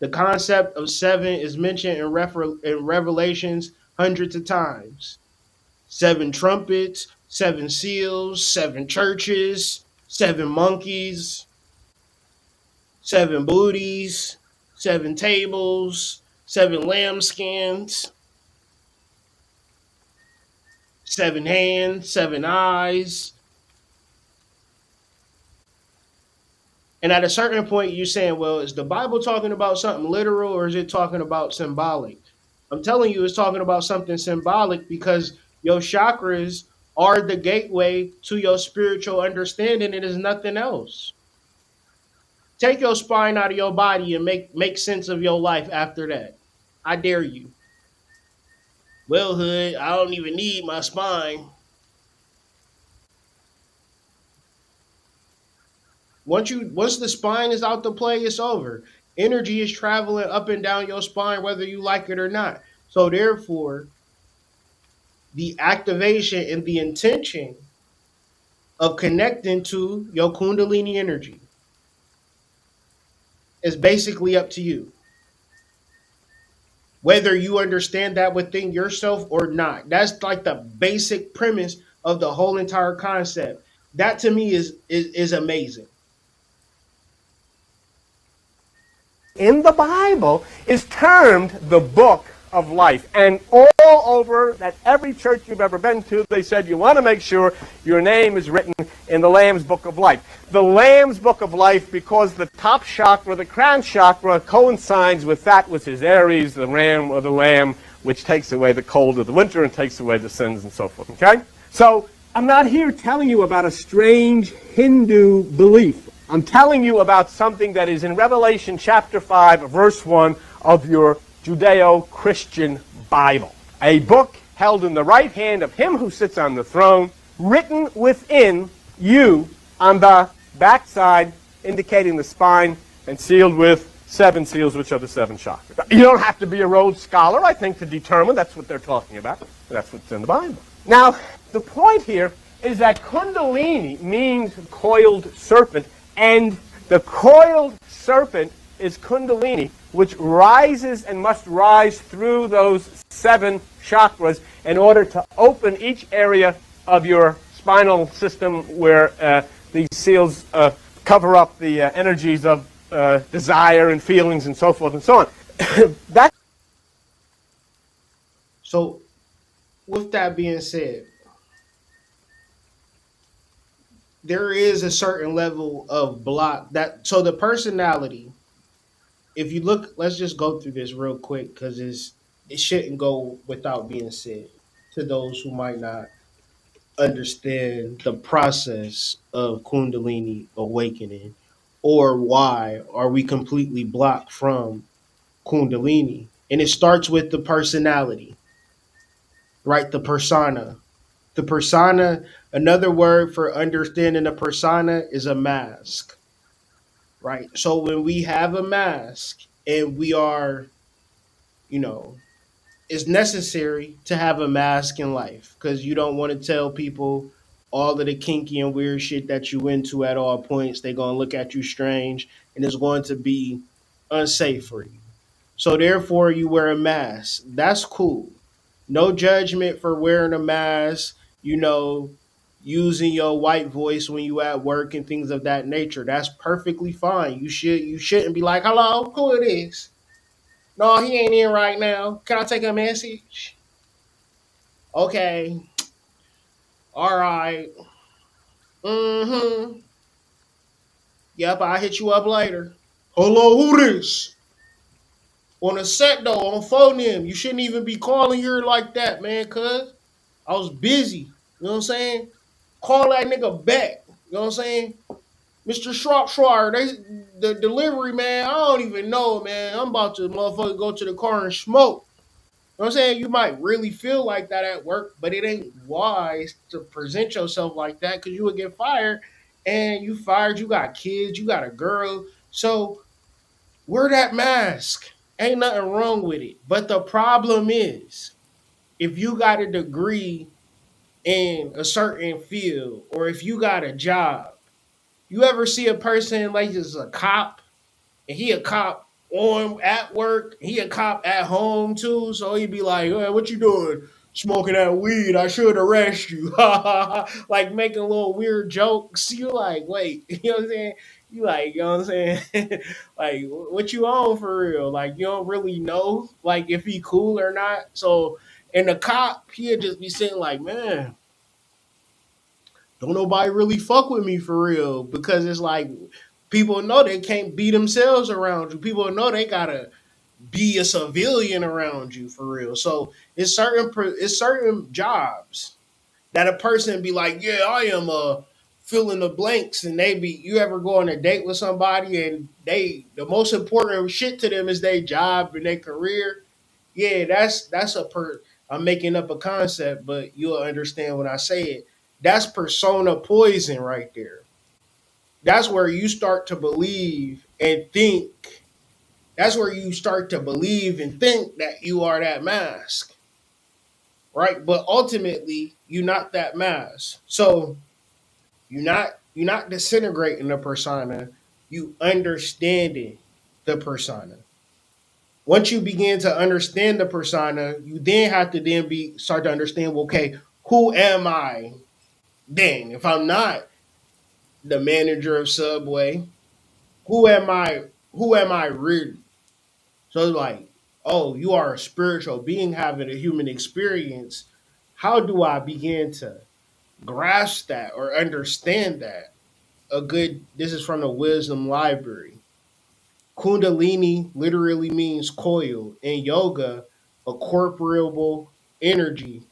The concept of seven is mentioned in Revelations hundreds of times. 7 trumpets, 7 seals, 7 churches, 7 monkeys, 7 booties, 7 tables, 7 lambskins, 7 hands, 7 eyes. And at a certain point, you're saying, well, is the Bible talking about something literal or is it talking about symbolic? I'm telling you, it's talking about something symbolic because your chakras are the gateway to your spiritual understanding. It is nothing else. Take your spine out of your body and make sense of your life after that. I dare you. Well, Hood, I don't even need my spine. Once the spine is out the play, it's over. Energy is traveling up and down your spine whether you like it or not. So therefore, the activation and the intention of connecting to your Kundalini energy is basically up to you. Whether you understand that within yourself or not. That's like the basic premise of the whole entire concept. That to me is amazing. In the Bible is termed the book of life. And all over that every church you've ever been to, they said you want to make sure your name is written in the Lamb's book of life. The Lamb's book of life because the top chakra, the crown chakra, coincides with that which is Aries, the ram or the lamb, which takes away the cold of the winter and takes away the sins and so forth. Okay? So I'm not here telling you about a strange Hindu belief. I'm telling you about something that is in Revelation chapter 5, verse 1 of your Judeo-Christian Bible. A book held in the right hand of him who sits on the throne, written within you on the backside, indicating the spine, and sealed with 7 seals, which are the 7 chakras. You don't have to be a Rhodes Scholar, I think, to determine that's what they're talking about. That's what's in the Bible. Now, the point here is that Kundalini means coiled serpent, and the coiled serpent is Kundalini, which rises and must rise through those 7 chakras in order to open each area of your spinal system where these seals cover up the energies of desire and feelings and so forth and so on. That. So, with that being said, there is a certain level of block that, so the personality, if you look, let's just go through this real quick because it shouldn't go without being said to those who might not understand the process of Kundalini awakening, or why are we completely blocked from Kundalini. And it starts with the personality, right? The persona. The persona, another word for understanding a persona is a mask, right? So when we have a mask and we are, you know, it's necessary to have a mask in life because you don't want to tell people all of the kinky and weird shit that you into at all points. They're going to look at you strange and it's going to be unsafe for you. So therefore you wear a mask. That's cool. No judgment for wearing a mask, you know, using your white voice when you at work and things of that nature. That's perfectly fine. You shouldn't be like, "Hello, who it is?" "No, he ain't in right now. Can I take a message?" "Okay. All right. Mm-hmm. Yep, I'll hit you up later." "Hello, who this?" On a set though, on phone them. You shouldn't even be calling her like that, man, cuz I was busy. You know what I'm saying? Call that nigga back. You know what I'm saying? "Mr. Shropshire, the delivery man, I don't even know, man. I'm about to motherfucker go to the car and smoke." You know what I'm saying? You might really feel like that at work, but it ain't wise to present yourself like that because you would get fired. And you fired, you got kids, you got a girl. So wear that mask. Ain't nothing wrong with it. But the problem is, if you got a degree in a certain field or if you got a job, you ever see a person like this a cop and he a cop on at work, he a cop at home too, so he'd be like, "Hey, what you doing? Smoking that weed, I should arrest you." Like making little weird jokes. You like, wait, you know what I'm saying? You like, you know what I'm saying? Like, what you on for real? Like, you don't really know, like, if he cool or not. So, and the cop, he'd just be saying, like, "Man, don't nobody really fuck with me for real," because it's like people know they can't be themselves around you. People know they gotta be a civilian around you for real. So it's certain jobs that a person be like, "Yeah, I am fill in the blanks," and they be, you ever go on a date with somebody and the most important shit to them is their job and their career. Yeah, I'm making up a concept, but you'll understand when I say it. That's persona poison right there. That's where you start to believe and think. That's where you start to believe and think that you are that mask, right? But ultimately, you're not that mask. So you're not disintegrating the persona. You understanding the persona. Once you begin to understand the persona, you then have to then be start to understand, well, okay, who am I then? If I'm not the manager of Subway. Who am I? Who am I really? So it's like, oh, you are a spiritual being having a human experience. How do I begin to grasp that or understand that? This is from the Wisdom Library. Kundalini literally means coil. In yoga, a corporeal energy,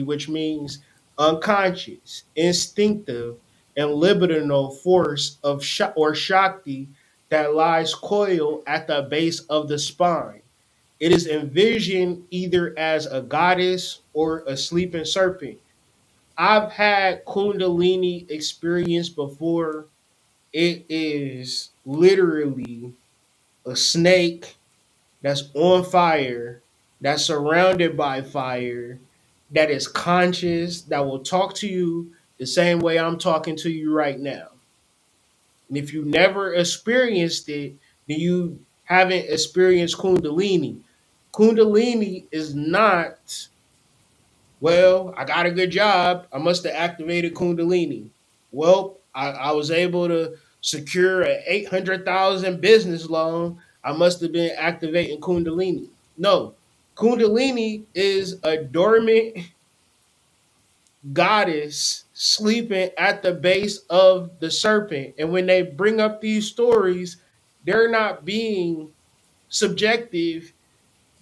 which means unconscious, instinctive, and libidinal force of or Shakti that lies coiled at the base of the spine. It is envisioned either as a goddess or a sleeping serpent. I've had Kundalini experience before. It is literally a snake that's on fire, that's surrounded by fire, that is conscious, that will talk to you the same way I'm talking to you right now. And if you never experienced it, then you haven't experienced Kundalini. Kundalini is not, well, I got a good job. I must have activated Kundalini. Well, I was able to secure an 800,000 business loan. I must have been activating Kundalini. No, Kundalini is a dormant goddess sleeping at the base of the serpent. And when they bring up these stories, they're not being subjective,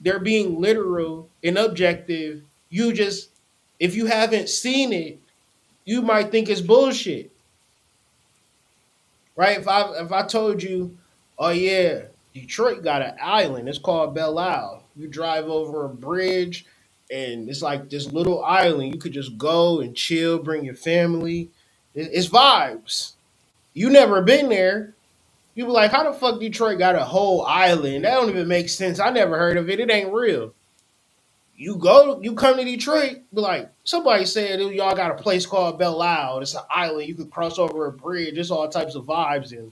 they're being literal and objective. You just, if you haven't seen it, you might think it's bullshit, right? If I told you, oh yeah, Detroit got an island, it's called Belle Isle. You drive over a bridge, and it's like this little island. You could just go and chill, bring your family. It's vibes. You never been there. You be like, how the fuck Detroit got a whole island? That don't even make sense. I never heard of it. It ain't real. You come to Detroit, be like, somebody said y'all got a place called Belle Isle. It's an island. You could cross over a bridge. It's all types of vibes, and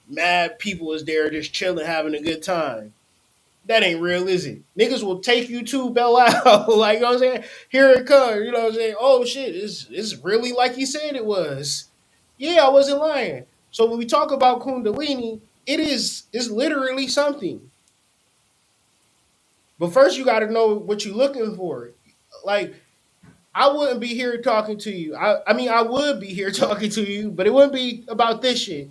mad people is there just chilling, having a good time. That ain't real, is it? Niggas will take you to Belle Isle. Like, you know what I'm saying? Here it comes. You know what I'm saying? Oh shit, it's really like he said it was. Yeah, I wasn't lying. So when we talk about Kundalini, it's literally something. But first you gotta know what you're looking for. Like, I wouldn't be here talking to you. I mean, I would be here talking to you, but it wouldn't be about this shit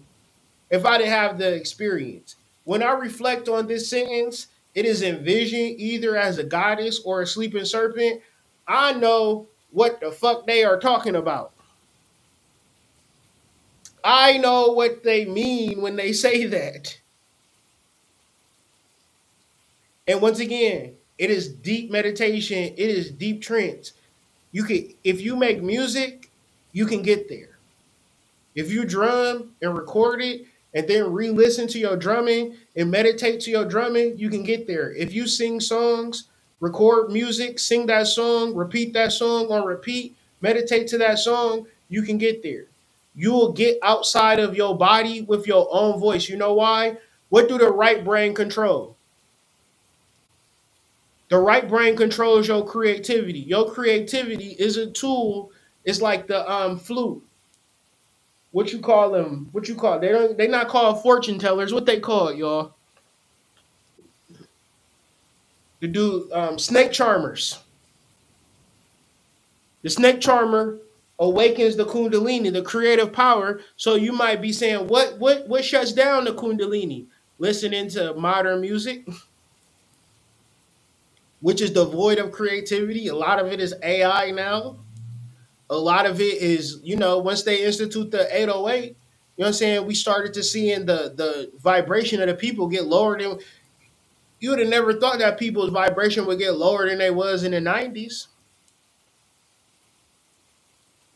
if I didn't have the experience. When I reflect on this sentence, it is envisioned either as a goddess or a sleeping serpent. I know what the fuck they are talking about. I know what they mean when they say that. And once again, it is deep meditation, it is deep trance. You can, if you make music, you can get there. If you drum and record it and then re-listen to your drumming and meditate to your drumming, you can get there. If you sing songs, record music, sing that song, repeat that song on repeat, meditate to that song, you can get there. You will get outside of your body with your own voice. You know why? What do the right brain control? The right brain controls your creativity. Your creativity is a tool. It's like the flute. What you call them? What you call? They not called fortune tellers. What they call it, y'all? To do snake charmers. The snake charmer awakens the kundalini, the creative power. So you might be saying, what shuts down the kundalini? Listening to modern music, which is devoid of creativity. A lot of it is AI now. A lot of it is, once they institute the 808, you know what I'm saying? We started to seeing the vibration of the people get lower than you would have never thought that people's vibration would get lower than they was in the 90s.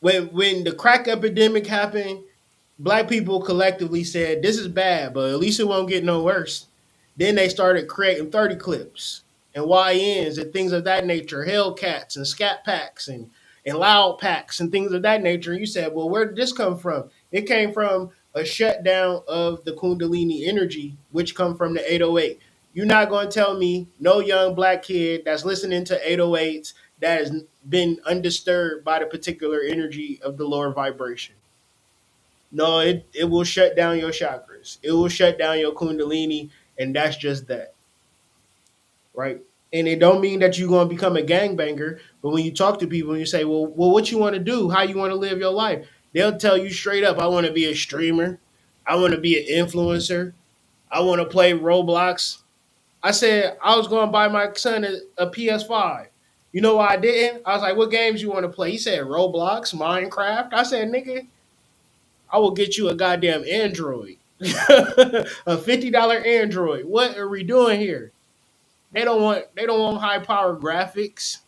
When the crack epidemic happened, black people collectively said, this is bad, but at least it won't get no worse. Then they started creating 30 clips and YNs and things of that nature, Hellcats and Scat Packs and Loud Packs and things of that nature. And you said, well, where did this come from? It came from a shutdown of the Kundalini energy, which come from the 808. You're not going to tell me no young black kid that's listening to 808s that has been undisturbed by the particular energy of the lower vibration. No, it will shut down your chakras. It will shut down your Kundalini, and that's just that, right? And it don't mean that you're gonna become a gangbanger, but when you talk to people and you say, well, what you want to do, how you want to live your life, they'll tell you straight up, I want to be a streamer, I want to be an influencer, I want to play Roblox. I said I was going to buy my son a PS5. You know why I didn't? I was like, what games you want to play? He said Roblox, Minecraft. I said, nigga, I will get you a goddamn Android. A $50 Android. What are we doing here? They don't want high power graphics.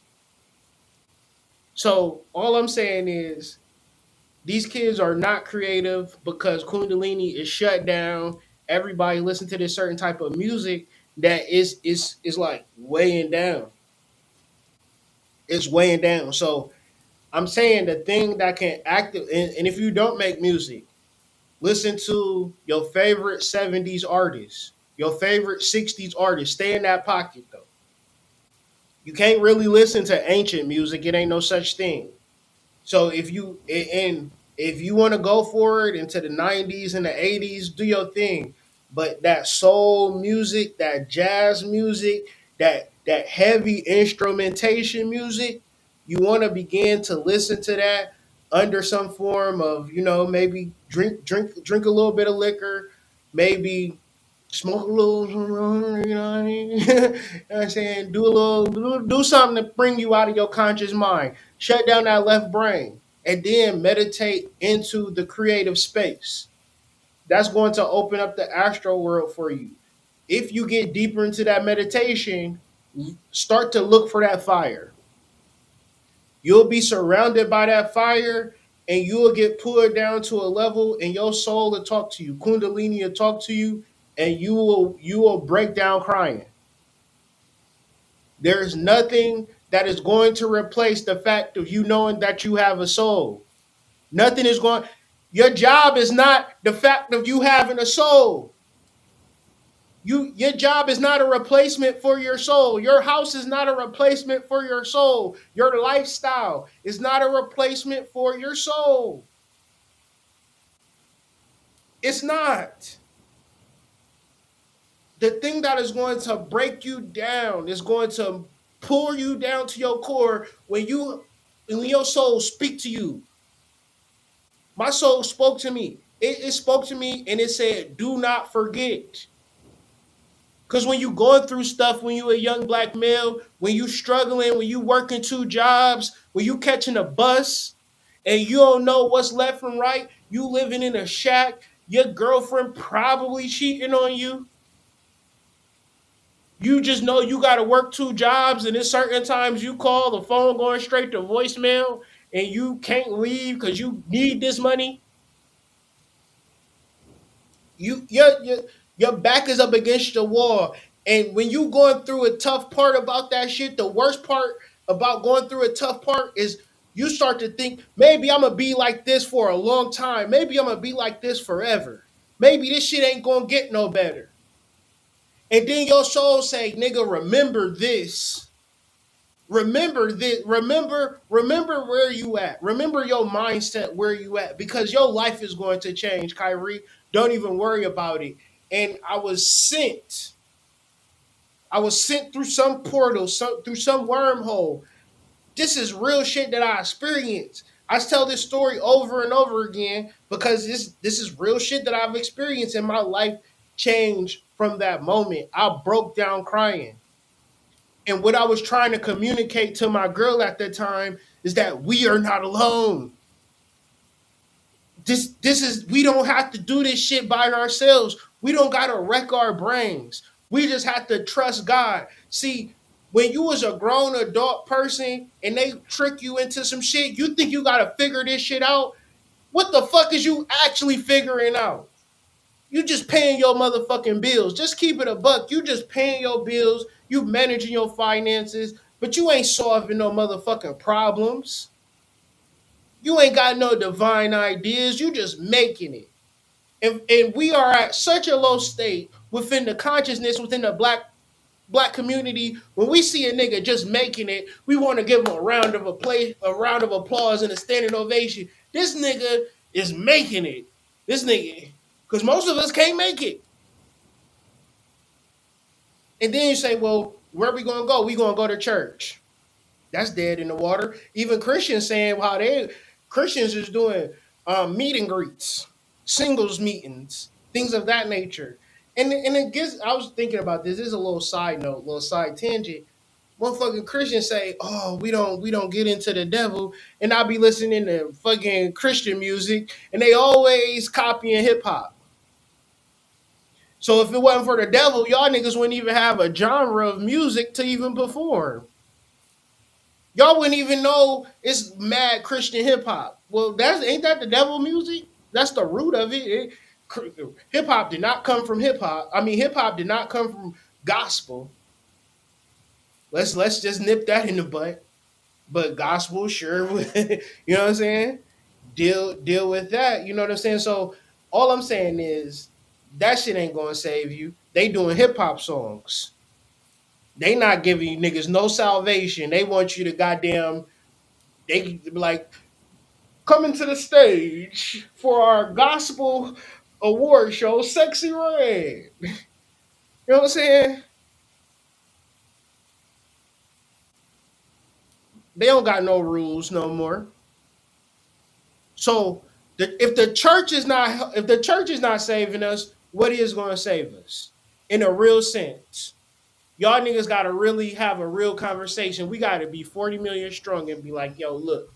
So all I'm saying is these kids are not creative because Kundalini is shut down. Everybody listen to this certain type of music that is like weighing down. It's weighing down. So I'm saying the thing that can active and if you don't make music, listen to your favorite 70s artists, your favorite 60s artists. Stay in that pocket though. You can't really listen to ancient music. It ain't no such thing. So if you want to go for it into the 90s and the 80s, do your thing. But that soul music, that jazz music, that heavy instrumentation music, you want to begin to listen to that under some form of, maybe drink a little bit of liquor, maybe smoke a little, you know what I mean? You know what I'm saying? Do something to bring you out of your conscious mind. Shut down that left brain and then meditate into the creative space. That's going to open up the astral world for you. If you get deeper into that meditation, start to look for that fire. You'll be surrounded by that fire and you'll get pulled down to a level and your soul will talk to you. Kundalini will talk to you and you will break down crying. There's nothing that is going to replace the fact of you knowing that you have a soul. Nothing is going. Your job is not the fact of you having a soul. Your job is not a replacement for your soul. Your house is not a replacement for your soul. Your lifestyle is not a replacement for your soul. It's not. The thing that is going to break you down is going to pull you down to your core when your soul speak to you. My soul spoke to me. It spoke to me and it said, do not forget. Because when you going through stuff, when you a young black male, when you struggling, when you working two jobs, when you catching a bus and you don't know what's left from right, you living in a shack, your girlfriend probably cheating on you. You just know you got to work two jobs and at certain times you call, the phone going straight to voicemail and you can't leave because you need this money. Your back is up against the wall. And when you going through a tough part about that shit, the worst part about going through a tough part is you start to think, maybe I'm gonna be like this for a long time. Maybe I'm gonna be like this forever. Maybe this shit ain't gonna get no better. And then your soul say, nigga, remember this. Remember this. Remember where you at. Remember your mindset where you at. Because your life is going to change, Kyrie. Don't even worry about it. And I was sent through some portal, through some wormhole. This is real shit that I experienced. I tell this story over and over again because this is real shit that I've experienced and my life changed from that moment. I broke down crying. And what I was trying to communicate to my girl at that time is that we are not alone. This is we don't have to do this shit by ourselves. We don't gotta wreck our brains. We just have to trust God. See, when you was a grown adult person and they trick you into some shit, you think you gotta figure this shit out. What the fuck is you actually figuring out? You just paying your motherfucking bills. Just keep it a buck. You just paying your bills. You managing your finances, but you ain't solving no motherfucking problems. You ain't got no divine ideas. You just making it. And we are at such a low state within the consciousness within the black community. When we see a nigga just making it, we want to give him a round of applause, and a standing ovation. This nigga is making it. This nigga, because most of us can't make it. And then you say, well, where are we gonna go? We gonna go to church. That's dead in the water. Even Christians saying how they Christians is doing meet and greets, singles meetings, things of that nature. And it gets. I was thinking about this. This is a little side note, little side tangent. Motherfucking Christians say, "Oh, we don't get into the devil," and I'll be listening to fucking Christian music, and they always copying hip hop. So if it wasn't for the devil, y'all niggas wouldn't even have a genre of music to even perform. Y'all wouldn't even know it's mad Christian hip hop. Well, that's ain't that the devil music? That's the root of it. Hip hop did not come from hip hop. I mean, hip hop did not come from gospel. Let's just nip that in the butt. But gospel, sure, you know what I'm saying? Deal with that. You know what I'm saying? So all I'm saying is that shit ain't gonna save you. They doing hip hop songs. They not giving you niggas no salvation. They want you to goddamn. They be like, coming to the stage for our gospel award show, Sexy Red. You know what I'm saying? They don't got no rules no more. So if the church is not saving us, what is going to save us in a real sense? Y'all niggas got to really have a real conversation. We got to be 40 million strong and be like, yo, look,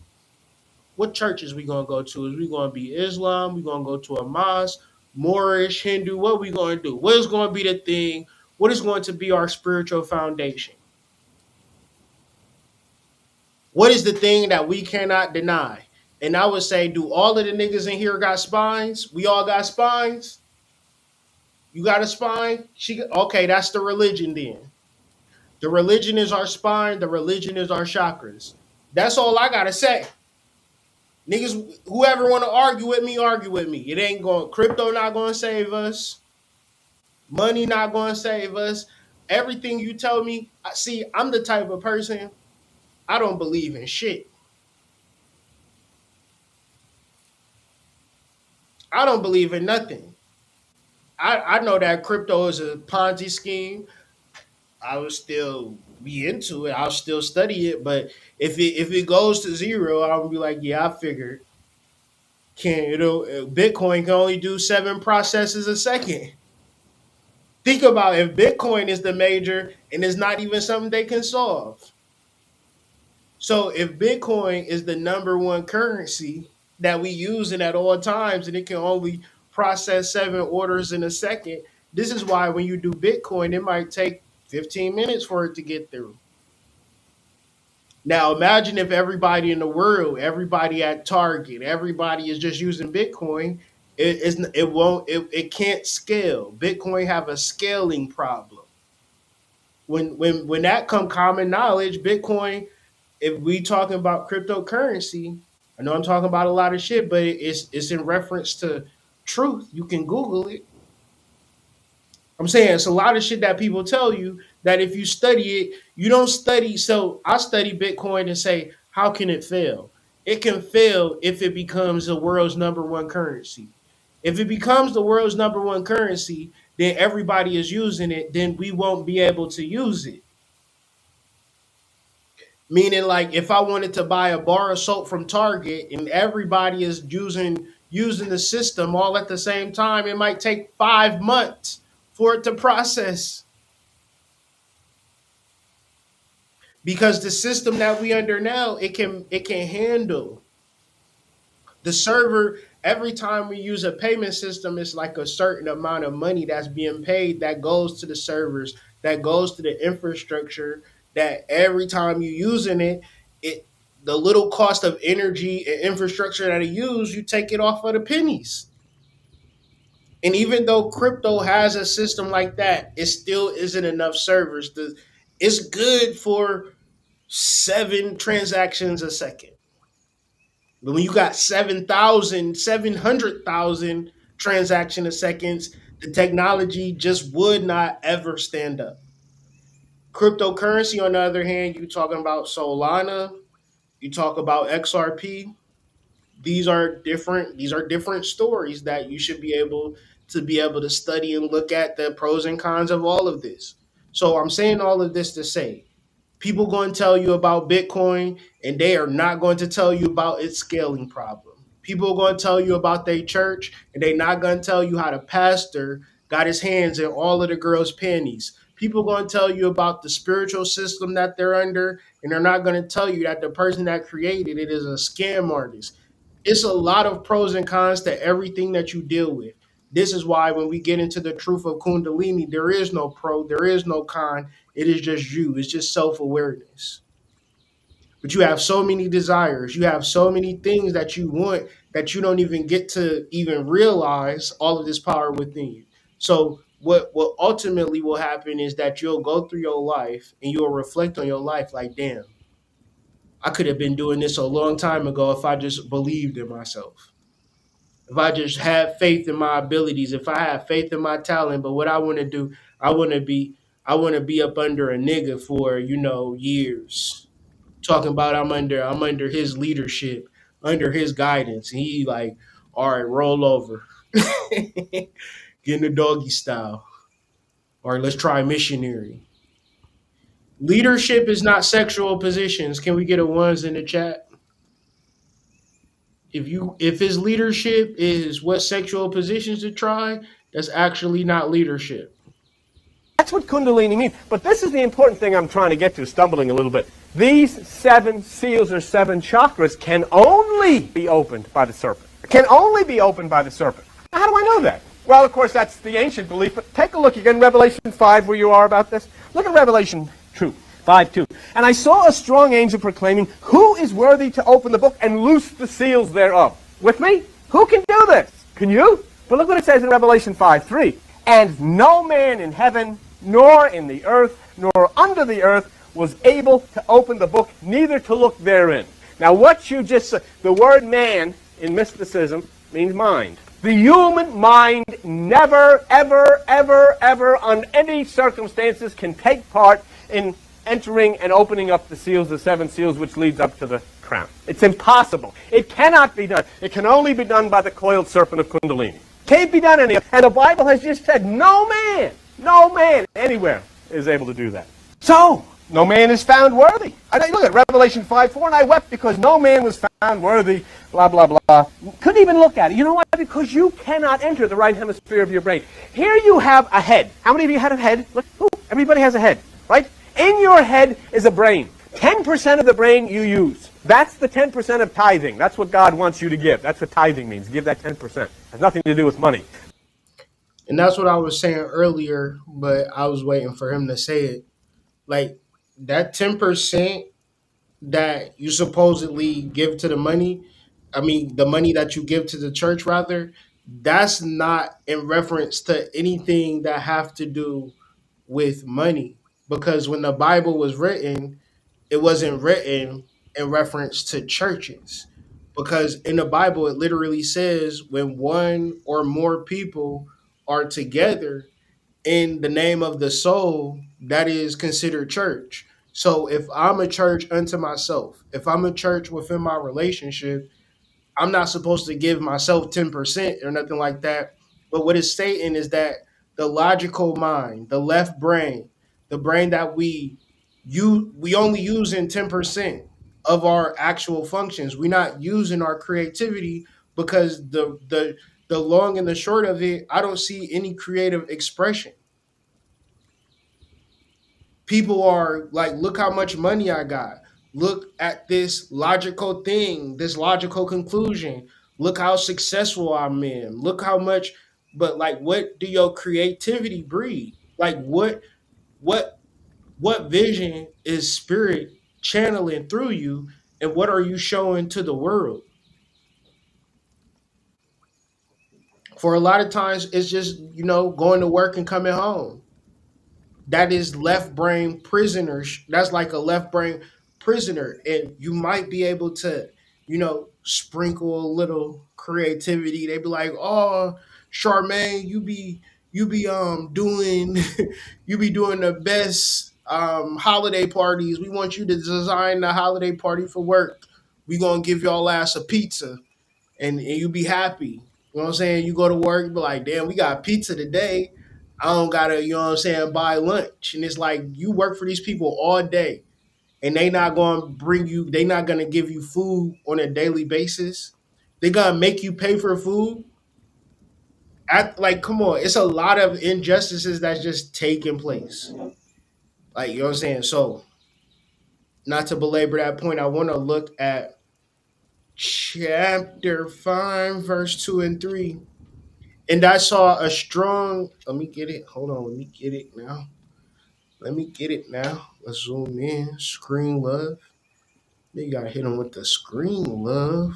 what churches we gonna go to? Is we gonna be Islam? We gonna go to a mosque, Moorish, Hindu? What we gonna do? What is gonna be the thing? What is going to be our spiritual foundation? What is the thing that we cannot deny? And I would say, do all of the niggas in here got spines? We all got spines. You got a spine? Okay, that's the religion then. The religion is our spine. The religion is our chakras. That's all I gotta say. Niggas, whoever want to argue with me, argue with me. It ain't going. Crypto not going to save us. Money not going to save us. Everything you tell me, see, I'm the type of person I don't believe in shit. I don't believe in nothing. I know that crypto is a Ponzi scheme. I would still be into it. I'll still study it. But if it goes to zero, I'll be like, yeah, I figured. Bitcoin can only do 7 processes a second. Think about if Bitcoin is the major and it's not even something they can solve. So if Bitcoin is the number one currency that we use at all times and it can only process 7 orders in a second, this is why when you do Bitcoin, it might take 15 minutes for it to get through. Now imagine if everybody in the world, everybody at Target, everybody is just using Bitcoin. It can't scale. Bitcoin have a scaling problem. When that come common knowledge, Bitcoin, if we talking about cryptocurrency, I know I'm talking about a lot of shit, but it's in reference to truth. You can Google it. I'm saying it's a lot of shit that people tell you that if you study it, you don't study. So I study Bitcoin and say, how can it fail? It can fail if it becomes the world's number one currency. If it becomes the world's number one currency, then everybody is using it, then we won't be able to use it. Meaning, like, if I wanted to buy a bar of soap from Target and everybody is using the system all at the same time, it might take 5 months for it to process because the system that we under now it can handle the server. Every time we use a payment system, it's like a certain amount of money that's being paid that goes to the servers, that goes to the infrastructure, that every time you using it the little cost of energy and infrastructure that it use, you take it off of the pennies. And even though crypto has a system like that, it still isn't enough servers. It's good for 7 transactions a second. But when you got 700,000 transaction a seconds, the technology just would not ever stand up. Cryptocurrency, on the other hand, you talking about Solana, you talk about XRP. These are different stories that you should be able to study and look at the pros and cons of all of this. So I'm saying all of this to say people going to tell you about Bitcoin and they are not going to tell you about its scaling problem. People are going to tell you about their church and they're not going to tell you how the pastor got his hands in all of the girls' panties. People are going to tell you about the spiritual system that they're under, and they're not going to tell you that the person that created it is a scam artist. It's a lot of pros and cons to everything that you deal with. This is why when we get into the truth of Kundalini, there is no pro, there is no con. It is just you. It's just self awareness. But you have so many desires. You have so many things that you want that you don't even get to even realize all of this power within you. So what ultimately will happen is that you'll go through your life and you'll reflect on your life like, damn, I could have been doing this a long time ago if I just believed in myself. If I just had faith in my abilities, if I had faith in my talent. But what I want to do, I want to be I want to be up under a nigga for, years. Talking about I'm under his leadership, under his guidance. And he like, all right, roll over. Get in the doggy style. All right, let's try missionary. Leadership is not sexual positions. Can we get a ones in the chat? If his leadership is what sexual positions to try, that's actually not leadership. That's what Kundalini means. But this is the important thing I'm trying to get to, stumbling a little bit. These 7 seals or 7 chakras can only be opened by the serpent. Can only be opened by the serpent. How do I know that? Well, of course, that's the ancient belief, but take a look again, Revelation 5, where you are about this. Look at Revelation 2, 5:2. And I saw a strong angel proclaiming, who is worthy to open the book and loose the seals thereof? With me? Who can do this? Can you? But look what it says in Revelation 5:3. And no man in heaven, nor in the earth, nor under the earth, was able to open the book, neither to look therein. Now what you just said, the word man in mysticism means mind. The human mind never, ever, ever, ever, on any circumstances, can take part in entering and opening up the seals, the 7 seals, which leads up to the crown. It's impossible. It cannot be done. It can only be done by the coiled serpent of Kundalini. Can't be done anywhere. And the Bible has just said no man anywhere is able to do that. So, no man is found worthy. Look at Revelation 5:4, and I wept because no man was found worthy, blah, blah, blah. Couldn't even look at it. You know why? Because you cannot enter the right hemisphere of your brain. Here you have a head. How many of you had a head? Look, everybody has a head, right? In your head is a brain. 10% of the brain you use. That's the 10% of tithing. That's what God wants you to give. That's what tithing means. Give that 10%. It has nothing to do with money. And that's what I was saying earlier, but I was waiting for him to say it. Like that 10% that you supposedly give to the money, I mean the money that you give to the church rather, that's not in reference to anything that have to do with money. Because when the Bible was written, it wasn't written in reference to churches. Because in the Bible, it literally says when one or more people are together in the name of the soul, that is considered church. So if I'm a church unto myself, if I'm a church within my relationship, I'm not supposed to give myself 10% or nothing like that. But what it's stating is that the logical mind, the left brain, the brain that we only using 10% of our actual functions. We're not using our creativity because the long and the short of it, I don't see any creative expression. People are like, look how much money I got. Look at this logical thing, this logical conclusion. Look how successful I'm in. Look how much, but like, what do your creativity breed? Like, what, what vision is spirit channeling through you, and what are you showing to the world? For a lot of times, it's just going to work and coming home. That is left brain prisoners. That's like a left brain prisoner, and you might be able to, sprinkle a little creativity. They be like, "Oh, Charmaine, you be doing you be doing the best holiday parties. We want you to design the holiday party for work. We gonna give y'all ass a pizza." and you be happy. You know what I'm saying? You go to work, you be like, damn, we got pizza today. I don't gotta, you know what I'm saying, buy lunch. And it's like you work for these people all day and they not gonna bring you, they not gonna give you food on a daily basis. They gonna make you pay for food. Like, come on, it's a lot of injustices that's just taking place. Like, you know what I'm saying? So, not to belabor that point, I want to look at chapter 5, verse 2 and 3. And I saw a strong, let me get it. Hold on, let me get it now. Let me get it now. Let's zoom in. Screen love. You gotta hit them with the screen love.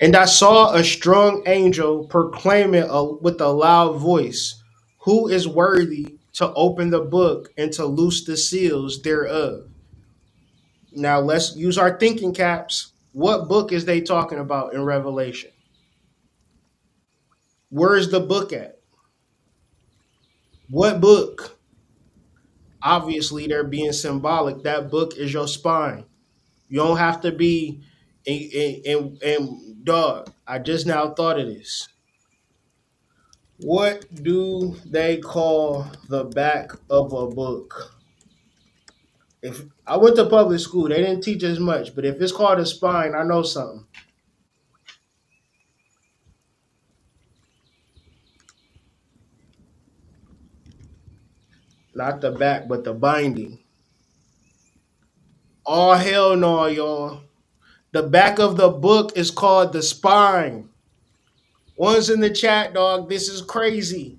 And I saw a strong angel proclaiming with a loud voice, who is worthy to open the book and to loose the seals thereof? Now let's use our thinking caps. What book is they talking about in Revelation? Where is the book at? What book? Obviously, they're being symbolic. That book is your spine. You don't have to be and dog. I just now thought of this. What do they call the back of a book? If I went to public school, they didn't teach as much, but if it's called a spine, I know something. Not the back, but the binding. Oh hell no, y'all. The back of the book is called the spine. One's in the chat, dog. This is crazy.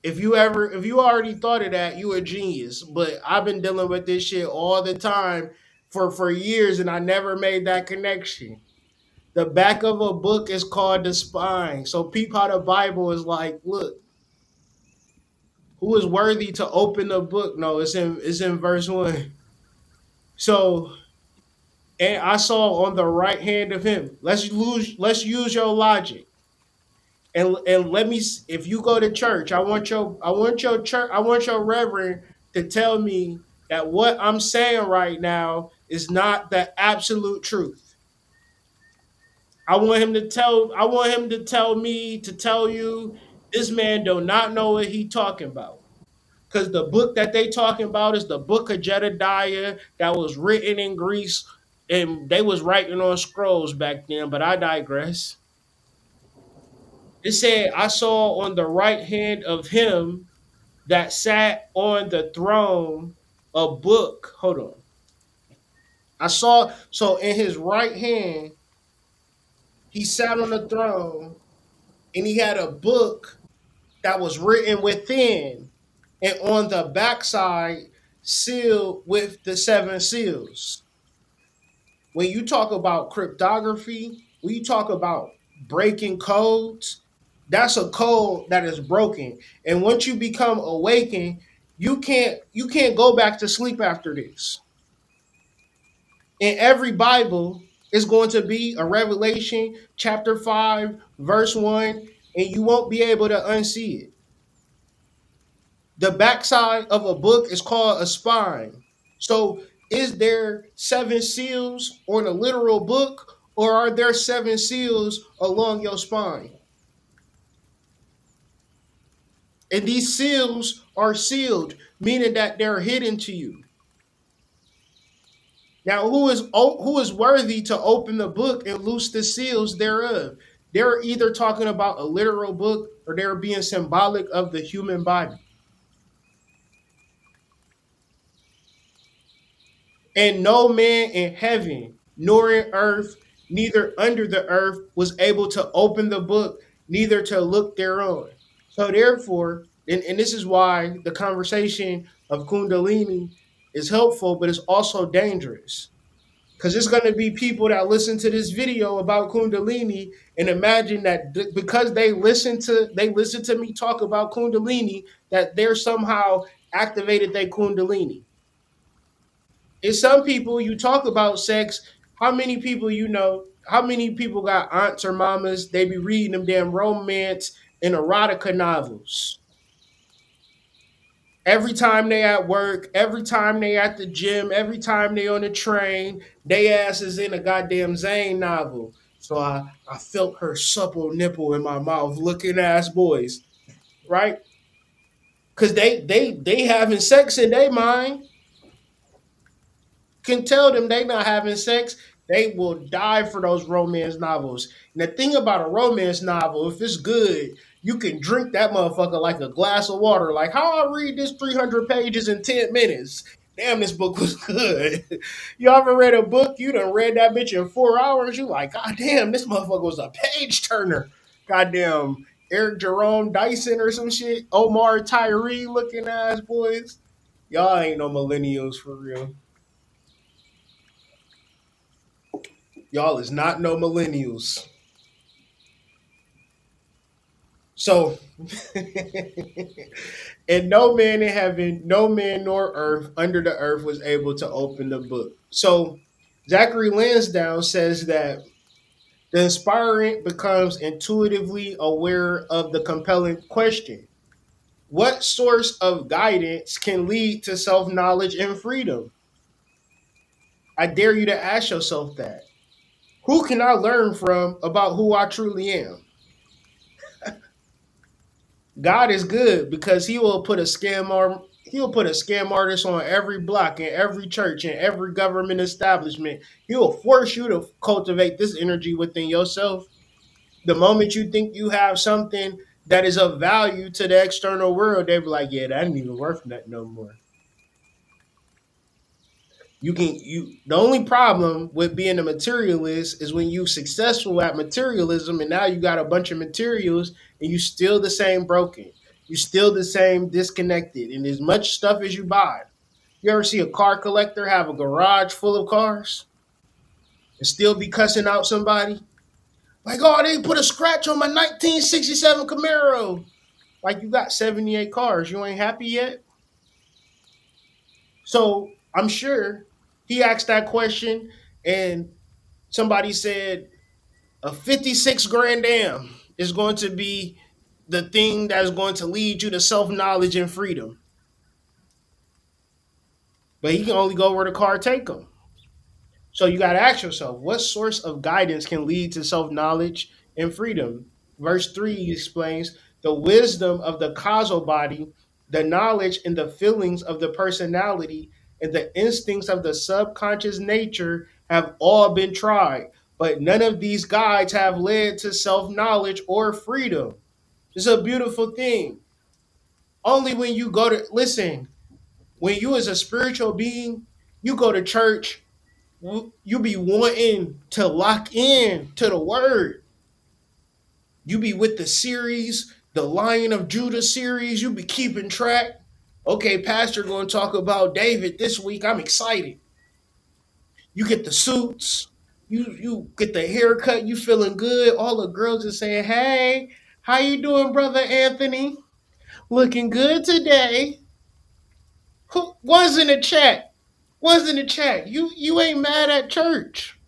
If you already thought of that, you a genius. But I've been dealing with this shit all the time for years, and I never made that connection. The back of a book is called the spine. So peep how the Bible is like, look, who is worthy to open the book? No, it's in verse 1. So and I saw on the right hand of him. Let's use your logic. And let me, if you go to church, I want your reverend to tell me that what I'm saying right now is not the absolute truth. I want him to tell me, to tell you, this man do not know what he talking about. Because the book that they talking about is the book of Jedediah that was written in Greece, and they was writing on scrolls back then, but I digress. It said, I saw on the right hand of him that sat on the throne a book. Hold on. I saw, so in his right hand, he sat on the throne and he had a book that was written within and on the backside sealed with the seven seals. When you talk about cryptography, when you talk about breaking codes, that's a code that is broken. And once you become awakened, you can't go back to sleep after this. In every Bible is going to be a Revelation chapter 5, verse 1, and you won't be able to unsee it. The backside of a book is called a spine. So, is there seven seals on a literal book, or are there seven seals along your spine? And these seals are sealed, meaning that they're hidden to you. Now, who is worthy to open the book and loose the seals thereof? They're either talking about a literal book or they're being symbolic of the human body. And no man in heaven, nor in earth, neither under the earth, was able to open the book, neither to look thereon. So therefore, and this is why the conversation of Kundalini is helpful, but it's also dangerous. Because there's going to be people that listen to this video about Kundalini and imagine that because they listen to me talk about Kundalini, that they're somehow activated their Kundalini. And some people, you talk about sex, how many people you know, how many people got aunts or mamas, they be reading them damn romance and erotica novels. Every time they at work, every time they at the gym, every time they on the train, they ass is in a goddamn Zane novel. So I felt her supple nipple in my mouth, looking ass boys, right? Cause they having sex in their mind. Can tell them they not having sex, they will die for those romance novels. And the thing about a romance novel, if it's good, you can drink that motherfucker like a glass of water. Like how I read this 300 pages in 10 minutes. Damn, this book was good. You ever read a book? You done read that bitch in 4 hours. You like, God damn, this motherfucker was a page turner. Goddamn Eric Jerome Dyson or some shit. Omar Tyree looking ass boys. Y'all ain't no millennials for real. Y'all is not no millennials. So, and no man in heaven, no man nor earth under the earth was able to open the book. So, Zachary Lansdowne says that the inspirant becomes intuitively aware of the compelling question: what source of guidance can lead to self knowledge and freedom? I dare you to ask yourself that. Who can I learn from about who I truly am? God is good because he'll put a scam artist on every block in every church in every government establishment. He'll force you to cultivate this energy within yourself. The moment you think you have something that is of value to the external world, they be like, yeah, that ain't even worth nothing no more. The only problem with being a materialist is when you successful at materialism and now you got a bunch of materials and you still the same broken. You still the same disconnected. And as much stuff as you buy. You ever see a car collector have a garage full of cars and still be cussing out somebody? Like, oh, they put a scratch on my 1967 Camaro. Like you got 78 cars. You ain't happy yet? So I'm sure he asked that question and somebody said a 56 grand dam is going to be the thing that is going to lead you to self knowledge and freedom. But he can only go where the car take him. So you got to ask yourself, what source of guidance can lead to self knowledge and freedom? Verse 3 explains the wisdom of the causal body, the knowledge and the feelings of the personality, and the instincts of the subconscious nature have all been tried, but none of these guides have led to self knowledge or freedom. It's a beautiful thing. Only when you go to listen, when you as a spiritual being, you go to church, you be wanting to lock in to the word. You be with the series, the Lion of Judah series. You be keeping track. Okay, Pastor going to talk about David this week. I'm excited. You get the suits. You get the haircut. You feeling good. All the girls are saying, "Hey, how you doing, brother Anthony? Looking good today." Who was in the chat? Was in the chat. You ain't mad at church.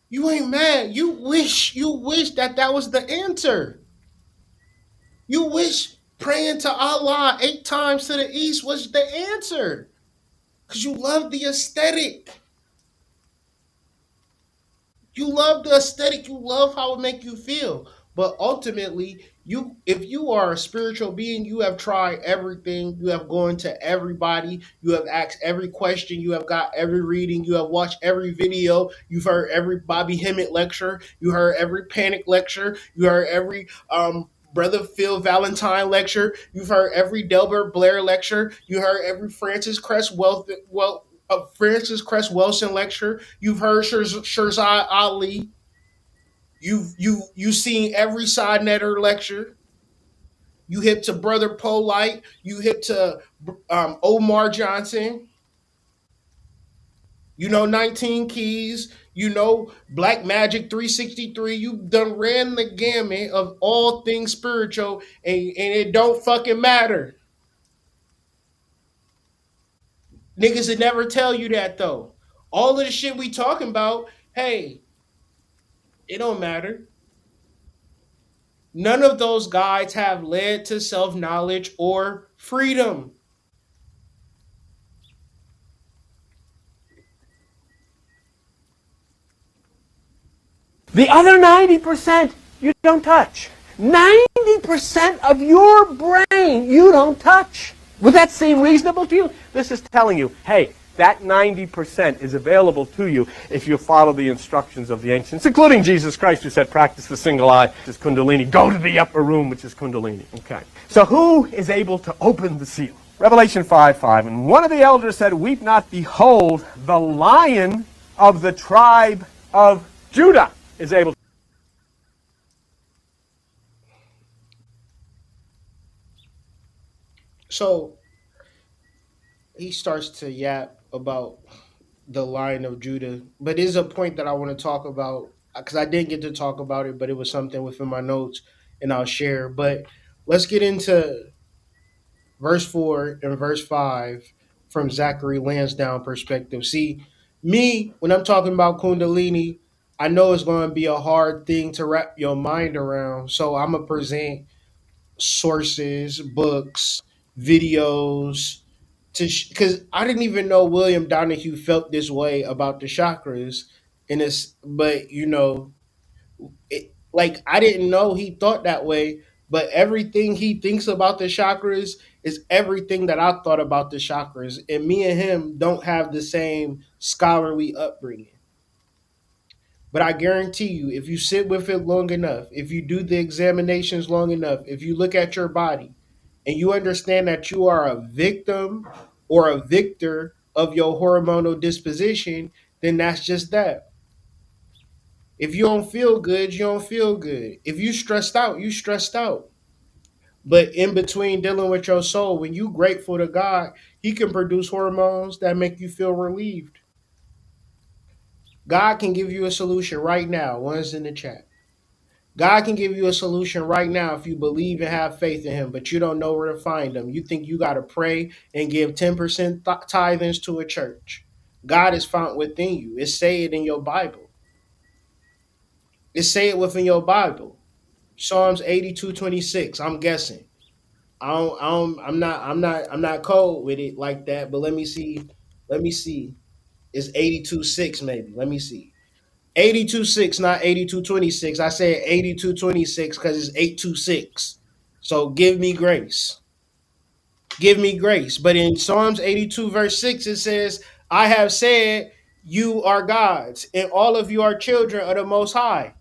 You ain't mad. You wish that was the answer. You wish praying to Allah 8 times to the east was the answer. Cause you love the aesthetic. You love the aesthetic. You love how it make you feel. But ultimately, if you are a spiritual being, you have tried everything. You have gone to everybody. You have asked every question. You have got every reading. You have watched every video. You've heard every Bobby Hemmett lecture. You heard every Panic lecture. You heard every Brother Phil Valentine lecture. You've heard every Delbert Blair lecture. You heard every Francis Cress Wilson lecture. You've heard Shirzad Ali. You've seen every side netter lecture. You hip to Brother Polite. You hip to Omar Johnson. You know 19 Keys. You know Black Magic 363. You've done ran the gamut of all things spiritual, and it don't fucking matter. Niggas would never tell you that though. All of the shit we talking about, hey, it don't matter. None of those guides have led to self-knowledge or freedom. The other 90% you don't touch. 90% of your brain you don't touch. Would that seem reasonable to you? This is telling you, hey, that 90% is available to you if you follow the instructions of the ancients, including Jesus Christ, who said, practice the single eye, which is Kundalini. Go to the upper room, which is Kundalini. Okay. So who is able to open the seal? Revelation 5:5. And one of the elders said, weep not, behold, the Lion of the tribe of Judah is able to. So he starts to yap about the Lion of Judah, but there's a point that I want to talk about because I didn't get to talk about it, but it was something within my notes, and I'll share. But let's get into verse 4 and verse 5 from Zachary Lansdowne perspective. See, me, when I'm talking about Kundalini, I know it's going to be a hard thing to wrap your mind around. So I'm going to present sources, books, videos, to because I didn't even know William Donahue felt this way about the chakras. And it's, but like I didn't know he thought that way, but everything he thinks about the chakras is everything that I thought about the chakras. And me and him don't have the same scholarly upbringing. But I guarantee you, if you sit with it long enough, if you do the examinations long enough, if you look at your body and you understand that you are a victim or a victor of your hormonal disposition, then that's just that. If you don't feel good, you don't feel good. If you stressed out, you stressed out. But in between dealing with your soul, when you grateful to God, He can produce hormones that make you feel relieved. God can give you a solution right now. One's in the chat. God can give you a solution right now if you believe and have faith in Him, but you don't know where to find Him. You think you got to pray and give 10% tithings to a church. God is found within you. It say it in your Bible. It say it within your Bible. Psalms 82:26. I'm guessing. I'm not cold with it like that, but let me see. Let me see. It's 82:6 maybe. Let me see. 82:6, not 82:26. I said 82:26 because it's 826. So give me grace. Give me grace. But in Psalms 82, verse 6, it says, I have said you are gods, and all of you are children of the most high.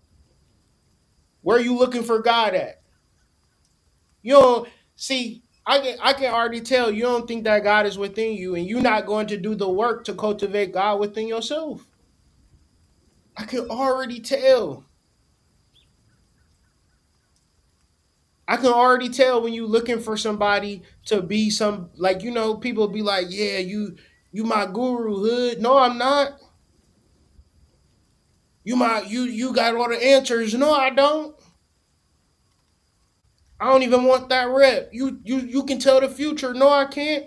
Where are you looking for God at? You don't see. I can already tell you don't think that God is within you, and you're not going to do the work to cultivate God within yourself. I can already tell. I can already tell when you looking for somebody to be some like people be like, yeah, you my guru hood. No, I'm not. You got all the answers. No, I don't. I don't even want that rep. You can tell the future. No, I can't.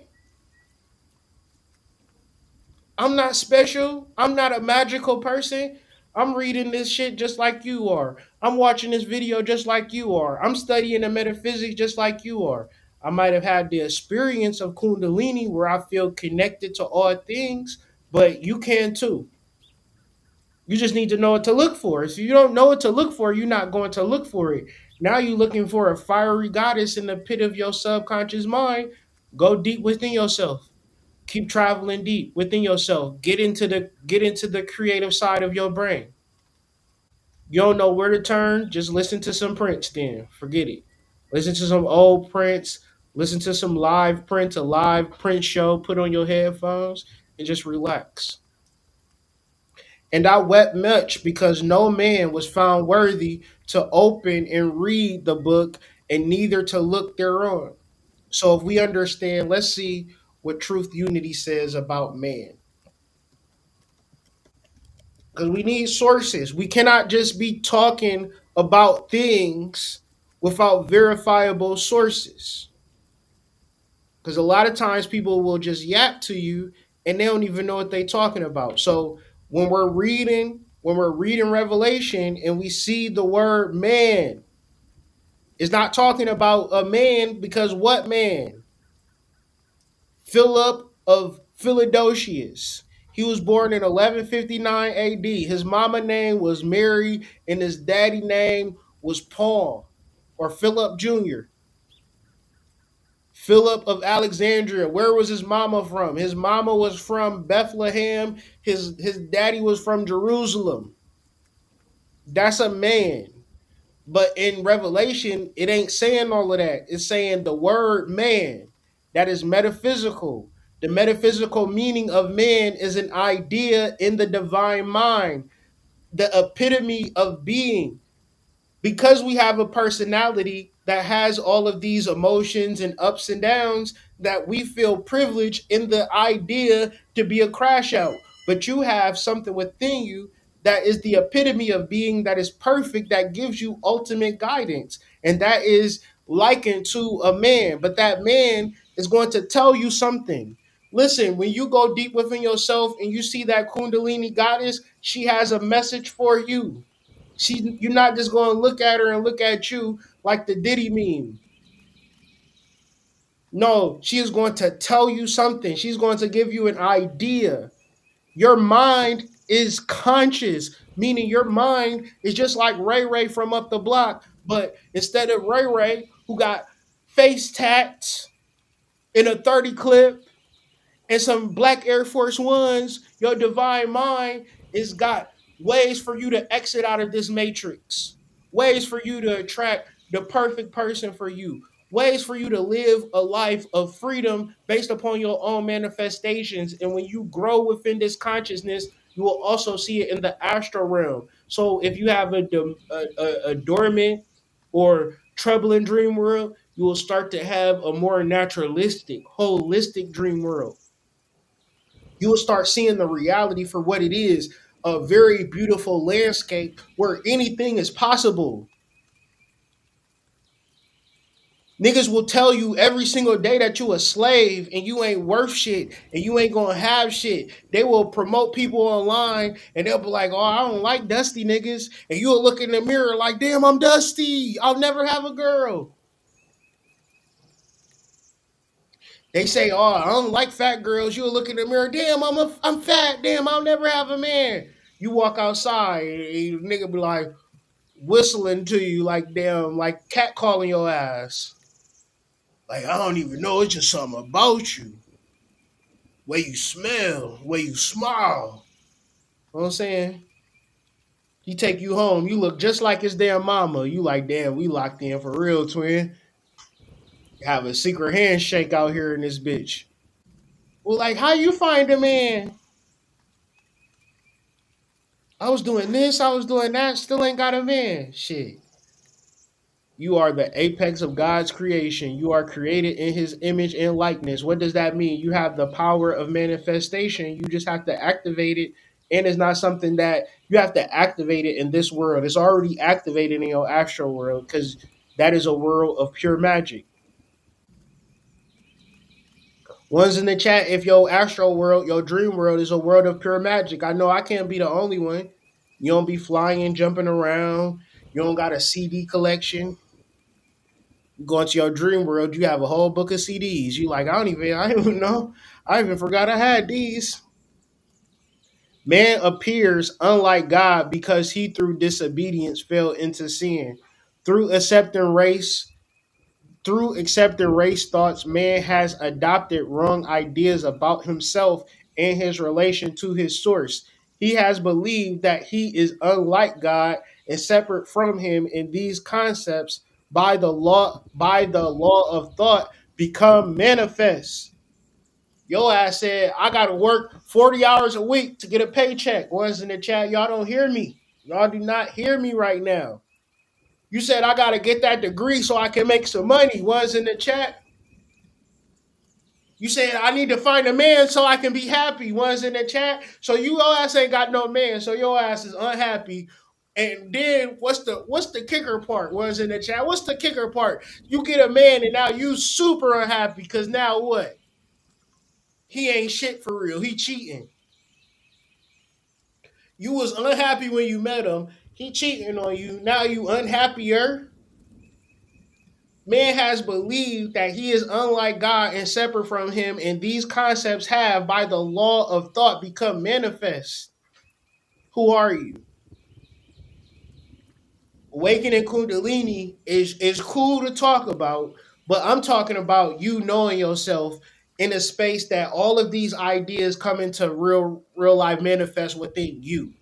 I'm not special. I'm not a magical person. I'm reading this shit just like you are. I'm watching this video just like you are. I'm studying the metaphysics just like you are. I might have had the experience of Kundalini where I feel connected to all things, but you can too. You just need to know what to look for. If you don't know what to look for, you're not going to look for it. Now you're looking for a fiery goddess in the pit of your subconscious mind. Go deep within yourself. Keep traveling deep within yourself. Get into the creative side of your brain. You don't know where to turn, just listen to some Prince then. Forget it. Listen to some old Prince, listen to some live Prince, a live Prince show, put on your headphones and just relax. And I wept much because no man was found worthy to open and read the book and neither to look thereon. So if we understand, let's see what Truth Unity says about man. Because we need sources. We cannot just be talking about things without verifiable sources. Because a lot of times people will just yap to you and they don't even know what they're talking about. So when we're reading Revelation and we see the word man, It's not talking about a man, because what man? Philip of Philadelphus. He was born in 1159 AD. His mama name was Mary and his daddy name was Paul or Philip Jr. Philip of Alexandria. Where was his mama from? His mama was from Bethlehem. His daddy was from Jerusalem. That's a man. But in Revelation, it ain't saying all of that. It's saying the word man. That is metaphysical. The metaphysical meaning of man is an idea in the divine mind, the epitome of being. Because we have a personality that has all of these emotions and ups and downs, that we feel privileged in the idea to be a crash out. But you have something within you that is the epitome of being, that is perfect, that gives you ultimate guidance, and that is likened to a man. But that man is going to tell you something. Listen, when you go deep within yourself and you see that Kundalini goddess, she has a message for you. You're not just going to look at her and look at you like the Diddy meme. No, she is going to tell you something. She's going to give you an idea. Your mind is conscious, meaning your mind is just like Ray Ray from up the block, but instead of Ray Ray, who got face tats in a 30 clip and some black Air Force Ones, your divine mind is got ways for you to exit out of this matrix, ways for you to attract the perfect person for you, ways for you to live a life of freedom based upon your own manifestations. And when you grow within this consciousness, you will also see it in the astral realm. So if you have a dormant or troubling dream world, you will start to have a more naturalistic, holistic dream world. You will start seeing the reality for what it is, a very beautiful landscape where anything is possible. Niggas will tell you every single day that you a slave and you ain't worth shit and you ain't gonna have shit. They will promote people online and they'll be like, oh, I don't like dusty niggas. And you'll look in the mirror like, damn, I'm dusty. I'll never have a girl. They say, oh, I don't like fat girls. You'll look in the mirror, damn, I'm fat. Damn, I'll never have a man. You walk outside and nigga be like whistling to you like damn, like cat calling your ass. Like, I don't even know, it's just something about you. Way you smell, way you smile. You know what I'm saying? He take you home, you look just like his damn mama. You like, damn, we locked in for real, twin. Have a secret handshake out here in this bitch. Well, like, how you find a man? I was doing this, I was doing that, still ain't got a man. Shit. You are the apex of God's creation. You are created in his image and likeness. What does that mean? You have the power of manifestation. You just have to activate it. And it's not something that you have to activate it in this world. It's already activated in your astral world, because that is a world of pure magic. One's in the chat, if your astral world, your dream world, is a world of pure magic. I know I can't be the only one. You don't be flying, jumping around. You don't got a CD collection. Go into your dream world, you have a whole book of CDs. You like, I don't even know. I even forgot I had these. Man appears unlike God because he through disobedience fell into sin. Through accepting race, through accepting race thoughts, man has adopted wrong ideas about himself and his relation to his source. He has believed that he is unlike God and separate from him, and these concepts by the law of thought become manifest. Your ass said, I gotta work 40 hours a week to get a paycheck. Ones in the chat, y'all don't hear me. Y'all do not hear me right now. You said I gotta get that degree so I can make some money. Was in the chat. You said I need to find a man so I can be happy. Was in the chat. So your ass ain't got no man. So your ass is unhappy. And then what's the kicker part? Was in the chat. What's the kicker part? You get a man and now you super unhappy because now what? He ain't shit for real. He cheating. You was unhappy when you met him. He cheating on you. Now you unhappier. Man has believed that he is unlike God and separate from him, and these concepts have, by the law of thought, become manifest. Who are you? Awakening Kundalini is cool to talk about, but I'm talking about you knowing yourself in a space that all of these ideas come into real life manifest within you.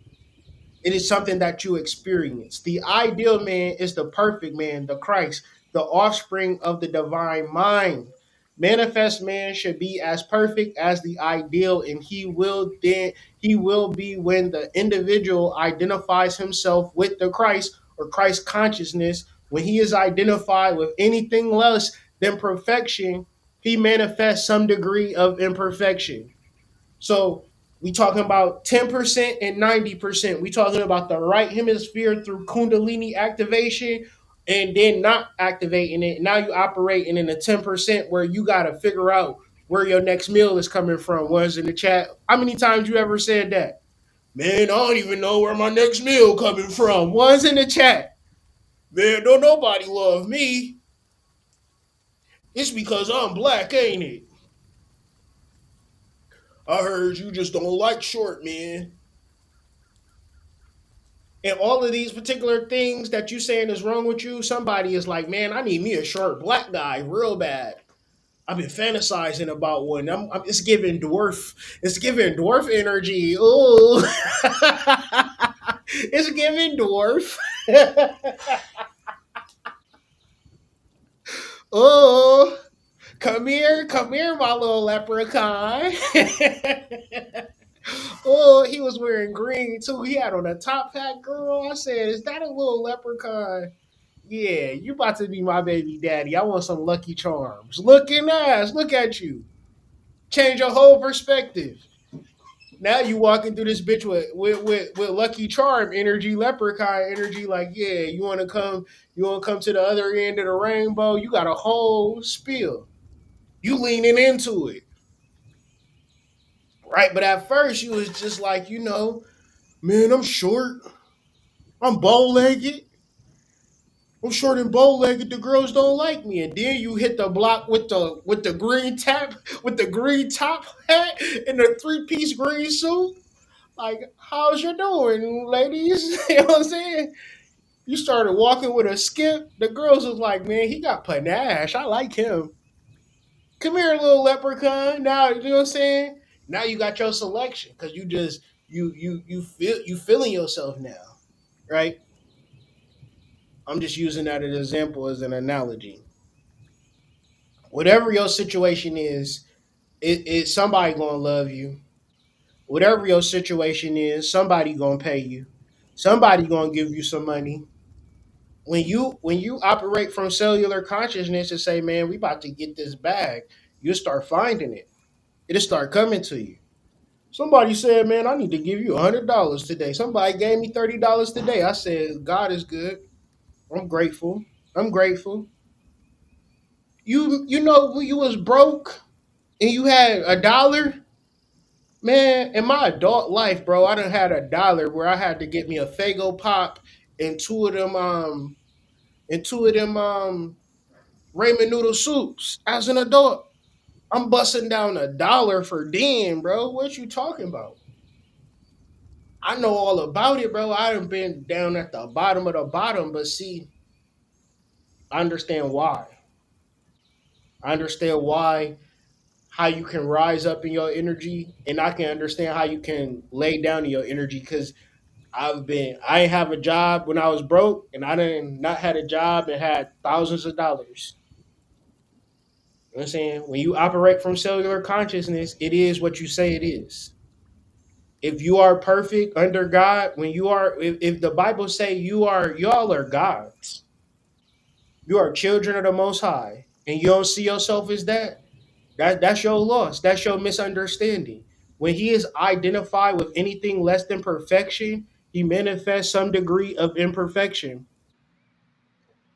It is something that you experience. The ideal man is the perfect man, the Christ, the offspring of the divine mind. Manifest man should be as perfect as the ideal, and he will be when the individual identifies himself with the Christ or Christ consciousness. When he is identified with anything less than perfection, he manifests some degree of imperfection. So we talking about 10% and 90%. We talking about the right hemisphere through Kundalini activation and then not activating it. Now you operating in the 10% where you got to figure out where your next meal is coming from. Was in the chat. How many times you ever said that? Man, I don't even know where my next meal coming from. Was in the chat. Man, don't nobody love me. It's because I'm black, ain't it? I heard you just don't like short men. And all of these particular things that you saying is wrong with you, somebody is like, man, I need me a short black guy real bad. I've been fantasizing about one. It's giving dwarf. It's giving dwarf energy. Oh, it's giving dwarf. Oh, come here, my little leprechaun. Oh, he was wearing green too. He had on a top hat, girl. I said, "Is that a little leprechaun?" Yeah, you about to be my baby daddy. I want some Lucky Charms. Looking ass, look at you. Change your whole perspective. Now you walking through this bitch with Lucky Charm energy, leprechaun energy. Like, yeah, you wanna come to the other end of the rainbow. You got a whole spiel. You leaning into it, right? But at first you was just like, man, I'm short. I'm bow legged. I'm short and bow legged. The girls don't like me, and then you hit the block with the green tap with the green top hat and the 3-piece green suit. Like, how's you doing, ladies? You know what I'm saying? You started walking with a skip. The girls was like, man, he got panache. I like him. Come here, little leprechaun. Now, you know what I'm saying? Now you got your selection because you just you feeling yourself now, right? I'm just using that as an example, as an analogy. Whatever your situation is, somebody gonna love you. Whatever your situation is, somebody gonna pay you. Somebody gonna give you some money. When you operate from cellular consciousness and say, man, we about to get this bag, you start finding it. It'll start coming to you. Somebody said, man, I need to give you $100 today. Somebody gave me $30 today. I said, God is good. I'm grateful. I'm grateful. You know when you was broke and you had $1, man, in my adult life, bro, I done had $1 where I had to get me a Fago pop and two of them ramen noodle soups as an adult. I'm busting down $1 for den, bro. What you talking about? I know all about it, bro. I done been down at the bottom of the bottom, but see, I understand why. I understand why how you can rise up in your energy, and I can understand how you can lay down in your energy because I didn't have a job when I was broke, and I didn't not had a job and had thousands of dollars. You know what I'm saying? When you operate from cellular consciousness, it is what you say it is. If you are perfect under God, if the Bible say y'all are gods, you are children of the Most High, and you don't see yourself as that, that's your loss. That's your misunderstanding. When he is identified with anything less than perfection, he manifests some degree of imperfection.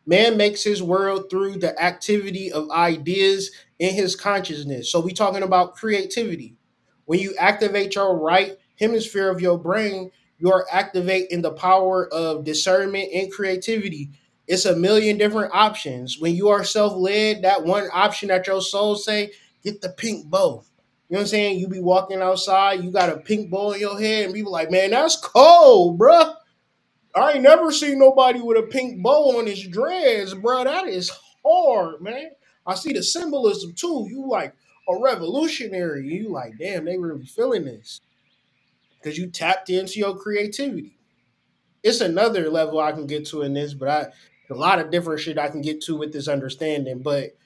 Man makes his world through the activity of ideas in his consciousness. So we talking about creativity. When you activate your right hemisphere of your brain, you are activating the power of discernment and creativity. It's a million different options. When you are self-led, that one option that your soul say, get the pink bow. You know what I'm saying? You be walking outside, you got a pink bow in your head, and people like, man, that's cold, bruh. I ain't never seen nobody with a pink bow on his dreads, bro. That is hard, man. I see the symbolism too. You like a revolutionary. You like, damn, they really feeling this because you tapped into your creativity. It's another level I can get to in this, but a lot of different shit I can get to with this understanding. But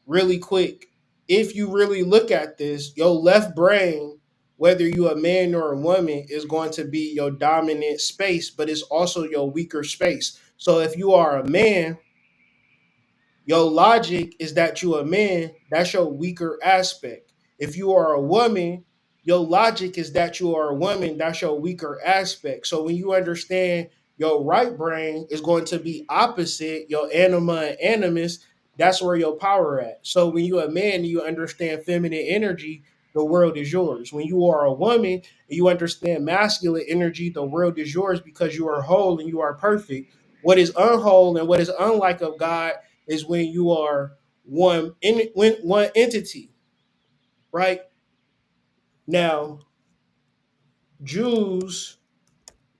really quick, if you really look at this, your left brain, whether you a man or a woman, is going to be your dominant space, but it's also your weaker space. So if you are a man, your logic is that you a man, that's your weaker aspect. If you are a woman, your logic is that you are a woman, that's your weaker aspect. So when you understand your right brain is going to be opposite your anima and animus, that's where your power at. So when you a man and you understand feminine energy, the world is yours. When you are a woman and you understand masculine energy, the world is yours because you are whole and you are perfect. What is unwhole and what is unlike of God is when you are one entity, right? Now, Jews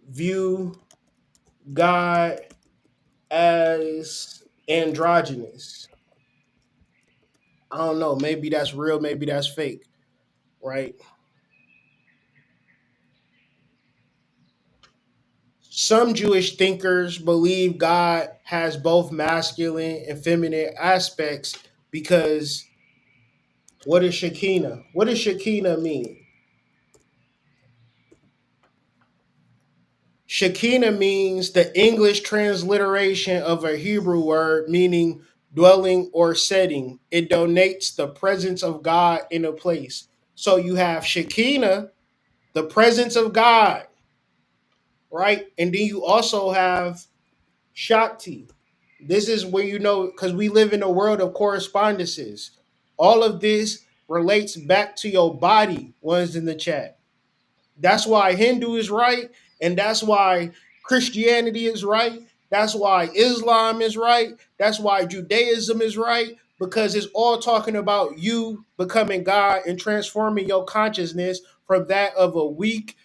view God as androgynous. I don't know, maybe that's real, maybe that's fake, right? Some Jewish thinkers believe God has both masculine and feminine aspects because what is Shekinah? What does Shekinah mean? Shekinah means the English transliteration of a Hebrew word meaning dwelling or setting. It donates the presence of God in a place. So you have Shekinah, the presence of God, right? And then you also have Shakti. This is where you know, because we live in a world of correspondences. All of this relates back to your body, ones in the chat. That's why Hindu is right, and that's why Christianity is right. That's why Islam is right. That's why Judaism is right, because it's all talking about you becoming God and transforming your consciousness from that of a weak,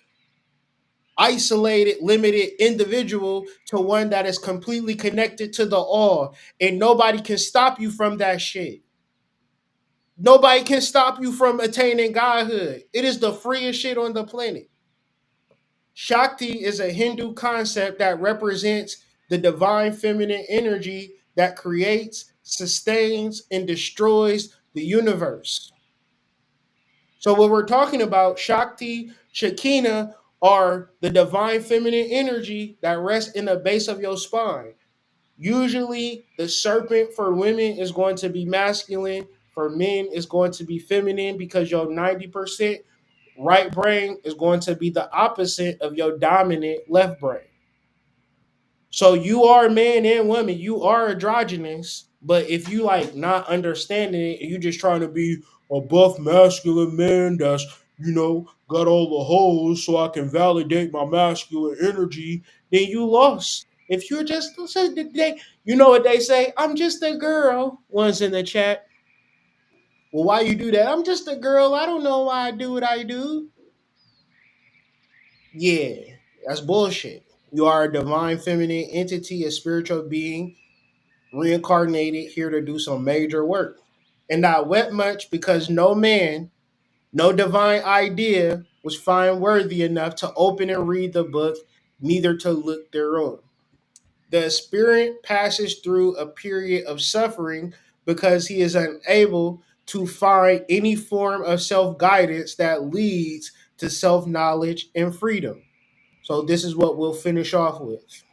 isolated, limited individual to one that is completely connected to the all. And nobody can stop you from that shit. Nobody can stop you from attaining godhood. It is the freest shit on the planet. Shakti is a Hindu concept that represents the divine feminine energy that creates, sustains, and destroys the universe. So, what we're talking about, Shakti, Shekinah, are the divine feminine energy that rests in the base of your spine. Usually, the serpent for women is going to be masculine, for men, is going to be feminine because your 90% right brain is going to be the opposite of your dominant left brain. So you are man and woman, you are androgynous, but if you like not understanding it and you just trying to be a buff masculine man that's, got all the holes so I can validate my masculine energy, then you lost. If you're just, you know what they say, I'm just a girl, one's in the chat. Well, why you do that? I'm just a girl. I don't know why I do what I do. Yeah, that's bullshit. You are a divine feminine entity, a spiritual being, reincarnated here to do some major work. And not wet much because no man, no divine idea was find worthy enough to open and read the book, neither to look thereon. The spirit passes through a period of suffering because he is unable to find any form of self guidance that leads to self knowledge and freedom. So this is what we'll finish off with.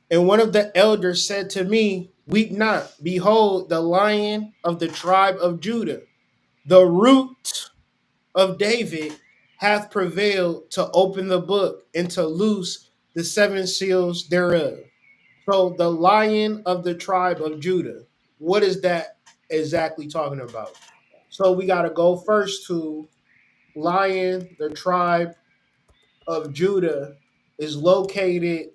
And one of the elders said to me, weep not, behold, the lion of the tribe of Judah, the root of David, hath prevailed to open the book and to loose the seven seals thereof. So the lion of the tribe of Judah, what is that exactly talking about? So we got to go first to lion, the tribe of Judah is located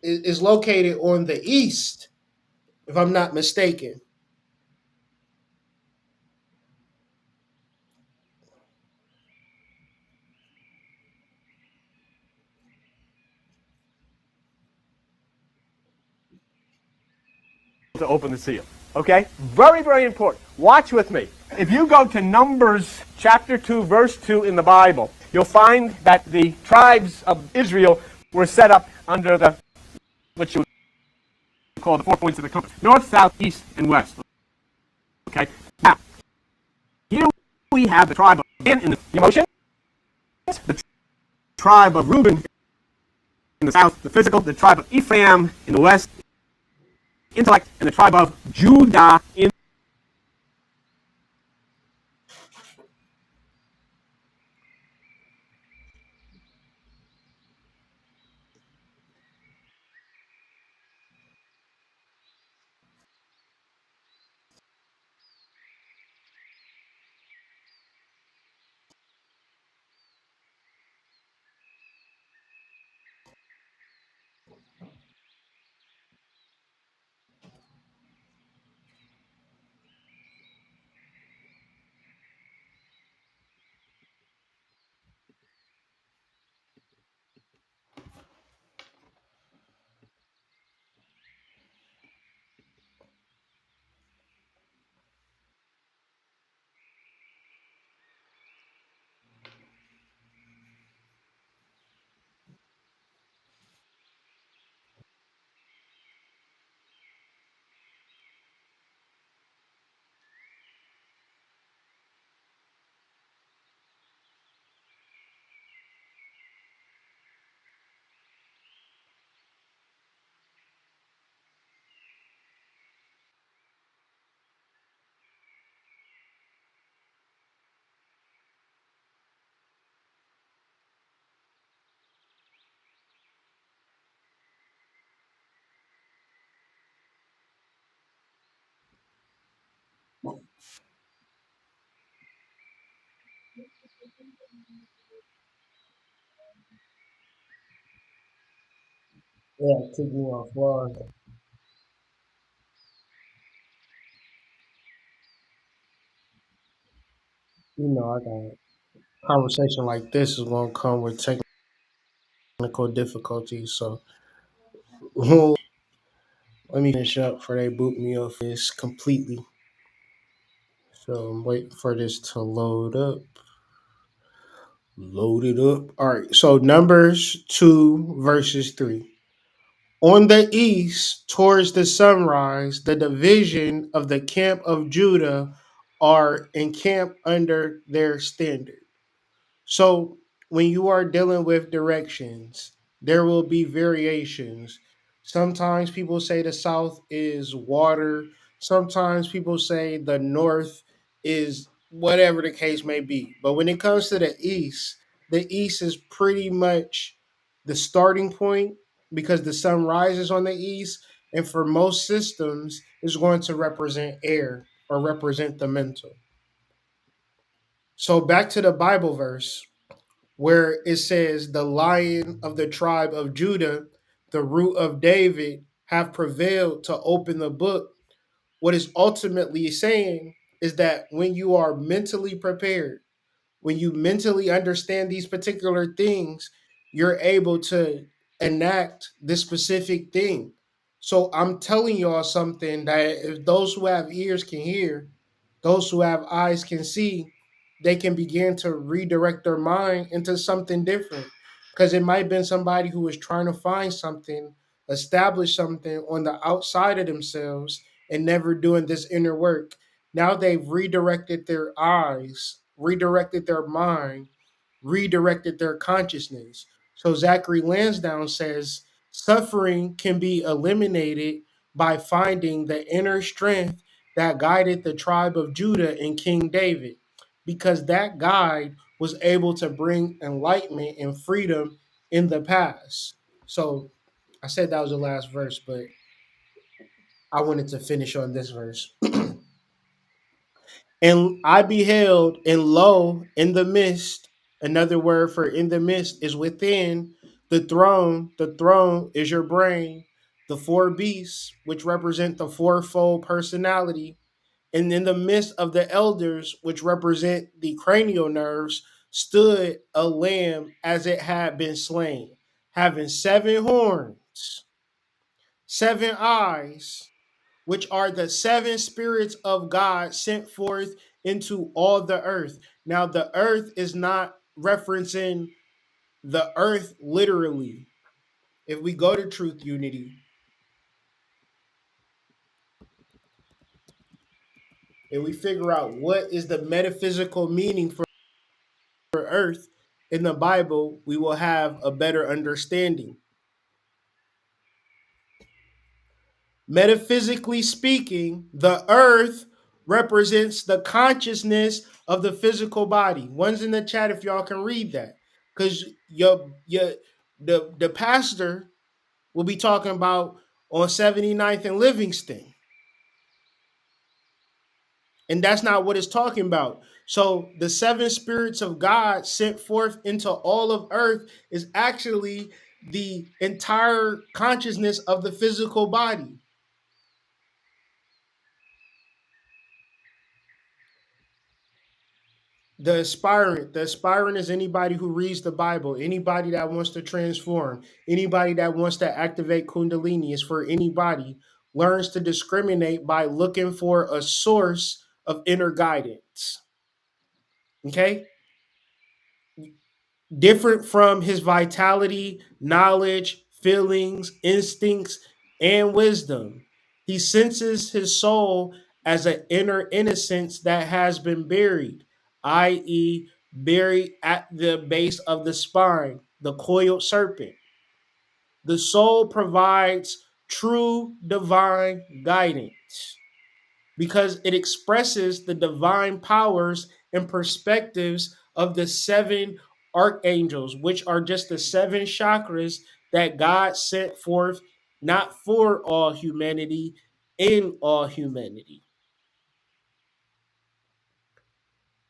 is located on the east, if I'm not mistaken. To open the seal. Okay? Very, very important. Watch with me. If you go to Numbers chapter 2, verse 2 in the Bible, you'll find that the tribes of Israel were set up under the, what you would call the 4 points of the compass. North, south, east, and west. Okay? Now, here we have the tribe of Dan in the emotions, the tribe of Reuben in the south, the physical, the tribe of Ephraim in the west, intellect, and the tribe of Judah in Yeah, it took me off guard. You know, I got a conversation like this is gonna come with technical difficulties. So let me finish up before they boot me off this completely. So I'm waiting for this to load up. Load it up. All right. So Numbers 2 verses 3. On the east, towards the sunrise, the division of the camp of Judah are encamped under their standard. So when you are dealing with directions, there will be variations. Sometimes people say the south is water. Sometimes people say the north is whatever the case may be. But when it comes to the east is pretty much the starting point because the sun rises on the east. And for most systems, is going to represent air or represent the mental. So back to the Bible verse where it says, "The Lion of the tribe of Judah, the root of David, have prevailed to open the book." What is ultimately saying is that when you are mentally prepared, when you mentally understand these particular things, you're able to enact this specific thing. So I'm telling y'all something that if those who have ears can hear, those who have eyes can see, they can begin to redirect their mind into something different. Because it might have been somebody who was trying to find something, establish something on the outside of themselves and never doing this inner work. Now they've redirected their eyes, redirected their mind, redirected their consciousness. So Zachary Lansdowne says suffering can be eliminated by finding the inner strength that guided the tribe of Judah and King David, because that guide was able to bring enlightenment and freedom in the past. So I said that was the last verse, but I wanted to finish on this verse. And I beheld, and lo, in the midst, another word for in the midst is within, The throne is your brain. The four beasts, which represent the fourfold personality, and in the midst of the elders, which represent the cranial nerves, stood a lamb as it had been slain, having 7 horns, 7 eyes, which are the 7 spirits of God sent forth into all the earth. Now, the earth is not referencing the earth literally. If we go to Truth Unity and we figure out what is the metaphysical meaning for earth in the Bible, we will have a better understanding. Metaphysically speaking, the earth represents the consciousness of the physical body. One's in the chat if y'all can read that. Because the pastor will be talking about on 79th and Livingston. And that's not what it's talking about. So the 7 spirits of God sent forth into all of earth is actually the entire consciousness of the physical body. The aspirant is anybody who reads the Bible, anybody that wants to transform, anybody that wants to activate Kundalini. Is for anybody learns to discriminate by looking for a source of inner guidance. Okay? Different from his vitality, knowledge, feelings, instincts, and wisdom. He senses his soul as an inner innocence that has been buried, i.e., buried at the base of the spine, the coiled serpent. The soul provides true divine guidance because it expresses the divine powers and perspectives of the 7 archangels, which are just the 7 chakras that God sent forth, not for all humanity, in all humanity.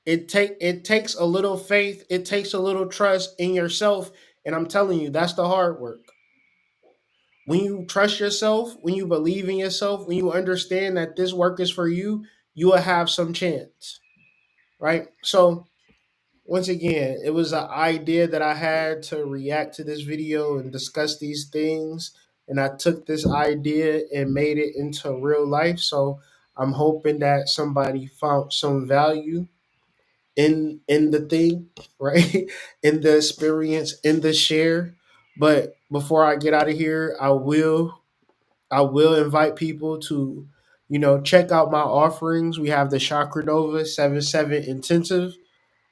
It takes a little faith, it takes a little trust in yourself, and I'm telling you, that's the hard work. When you trust yourself, when you believe in yourself, when you understand that this work is for you, you will have some chance. Right? So once again, it was an idea that I had to react to this video and discuss these things. And I took this idea and made it into real life. So I'm hoping that somebody found some value in the thing, right? In the experience, in the share. But before I get out of here, I will invite people to, check out my offerings. We have the Chakra Nova 7/7 intensive,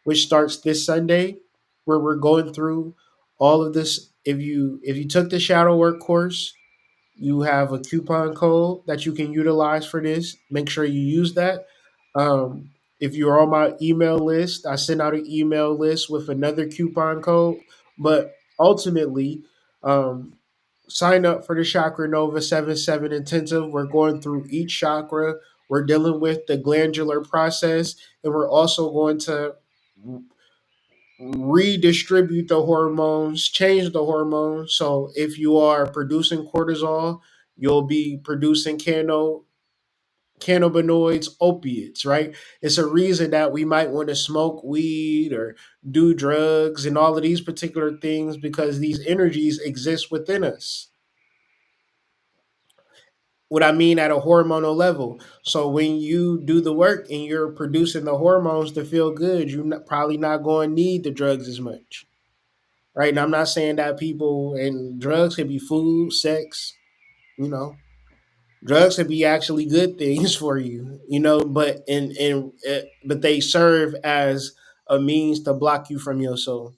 which starts this Sunday, where we're going through all of this. If you took the shadow work course, you have a coupon code that you can utilize for this. Make sure you use that. If you're on my email list, I send out an email list with another coupon code. But ultimately, um, sign up for the Chakra Nova 7/7 intensive. We're going through each chakra. We're dealing with the glandular process, and we're also going to redistribute the hormones, change the hormones. So if you are producing cortisol, you'll be producing cannabinoids, opiates, right? It's a reason that we might want to smoke weed or do drugs and all of these particular things because these energies exist within us. What I mean at a hormonal level. So when you do the work and you're producing the hormones to feel good, you're probably not going to need the drugs as much. Right. And I'm not saying that people and drugs could be food, sex, you know, drugs could be actually good things for you, but but they serve as a means to block you from your soul.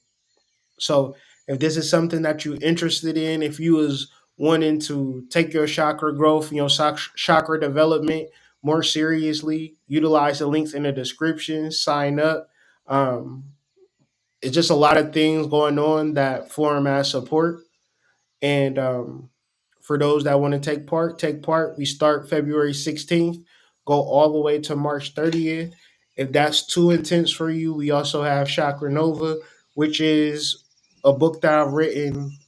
So if this is something that you're interested in, if you was wanting to take your chakra growth and your chakra development more seriously, utilize the links in the description, sign up. Um, it's just a lot of things going on that form as support. And for those that want to take part, take part. We start February 16th, go all the way to March 30th. If that's too intense for you, we also have Chakra Nova, which is a book that I've written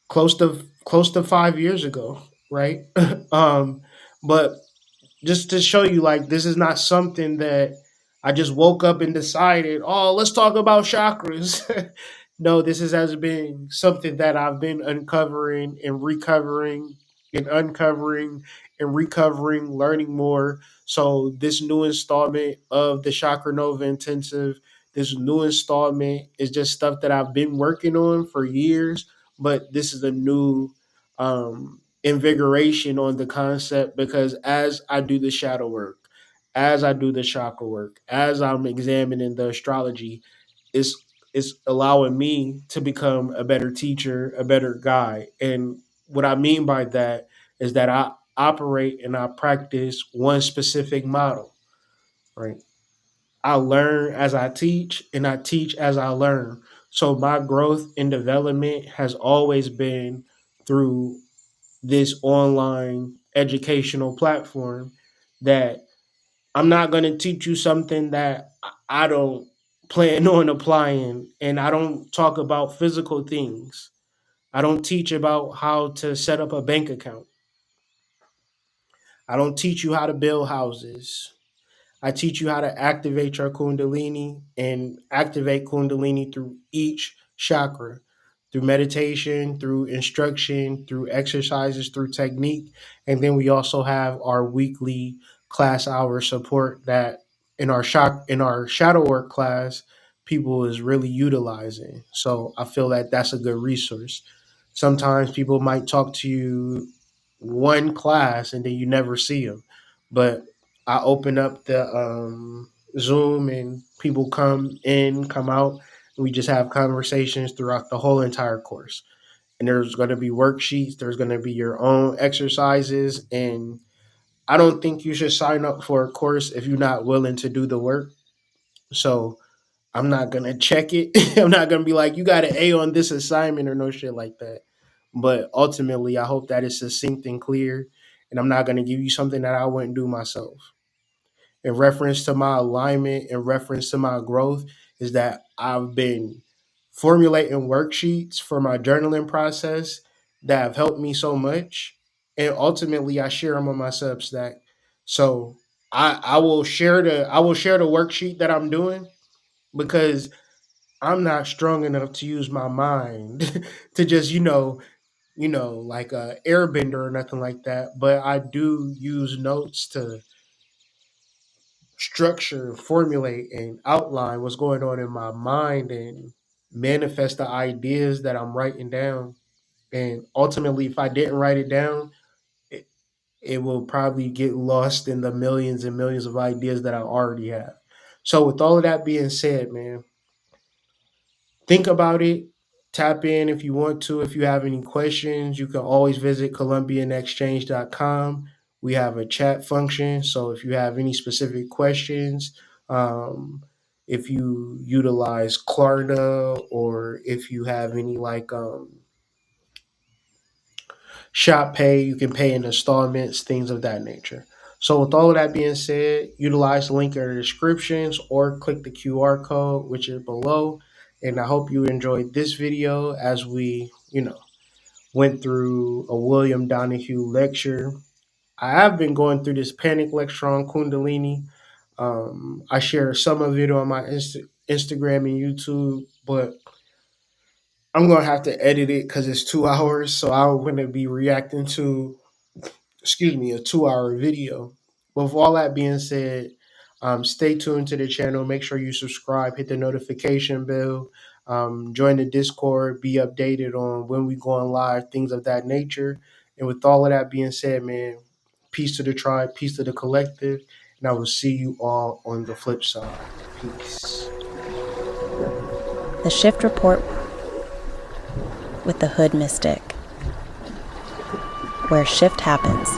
close to 5 years ago, right? um, but just to show you, like, this is not something that I just woke up and decided, oh, let's talk about chakras. No, has been something that I've been uncovering and recovering and uncovering and recovering, learning more. So this new installment of the Chakra Nova Intensive, this new installment is just stuff that I've been working on for years, but this is a new invigoration on the concept, because as I do the shadow work, as I do the chakra work, as I'm examining the astrology, it's allowing me to become a better teacher, a better guide. And what I mean by that is that I operate and I practice one specific model, right? I learn as I teach and I teach as I learn. So my growth and development has always been through this online educational platform, that I'm not going to teach you something that I don't plan on applying. And I don't talk about physical things. I don't teach about how to set up a bank account. I don't teach you how to build houses. I teach you how to activate your Kundalini and activate Kundalini through each chakra, through meditation, through instruction, through exercises, through technique. And then we also have our weekly class hour support that in our shadow work class, people is really utilizing. So I feel that that's a good resource. Sometimes people might talk to you one class and then you never see them, but I open up the Zoom and people come in, come out, and we just have conversations throughout the whole entire course. And there's going to be worksheets, there's going to be your own exercises. And I don't think you should sign up for a course if you're not willing to do the work. So I'm not going to check it. I'm not going to be like, you got an A on this assignment or no shit like that. But ultimately, I hope that it's succinct and clear. And I'm not going to give you something that I wouldn't do myself. In reference to my alignment, in reference to my growth, is that I've been formulating worksheets for my journaling process that have helped me so much. And ultimately I share them on my Substack. So I will share the worksheet that I'm doing, because I'm not strong enough to use my mind to just, like a airbender or nothing like that. But I do use notes to structure, formulate, and outline what's going on in my mind and manifest the ideas that I'm writing down. And ultimately, if I didn't write it down, it, it will probably get lost in the millions and millions of ideas that I already have. So, with all of that being said, man, think about it. Tap in if you want to. If you have any questions, you can always visit columbianexchange.com. We have a chat function. So if you have any specific questions, um, if you utilize Klarna, or if you have any like shop pay, you can pay in installments, things of that nature. So with all of that being said, utilize the link in the descriptions or click the QR code, which is below. And I hope you enjoyed this video as we, went through a William Donahue lecture. I have been going through this panic lecture on Kundalini. I share some of it on my Instagram and YouTube, but I'm going to have to edit it because it's 2 hours. So I'm going to be reacting to, a 2 hour video. But with all that being said, stay tuned to the channel. Make sure you subscribe, hit the notification bell, join the Discord, be updated on when we go on live, things of that nature. And with all of that being said, man, peace to the tribe, peace to the collective, and I will see you all on the flip side. Peace. The Shift Report with the Hood Mystic, where shift happens.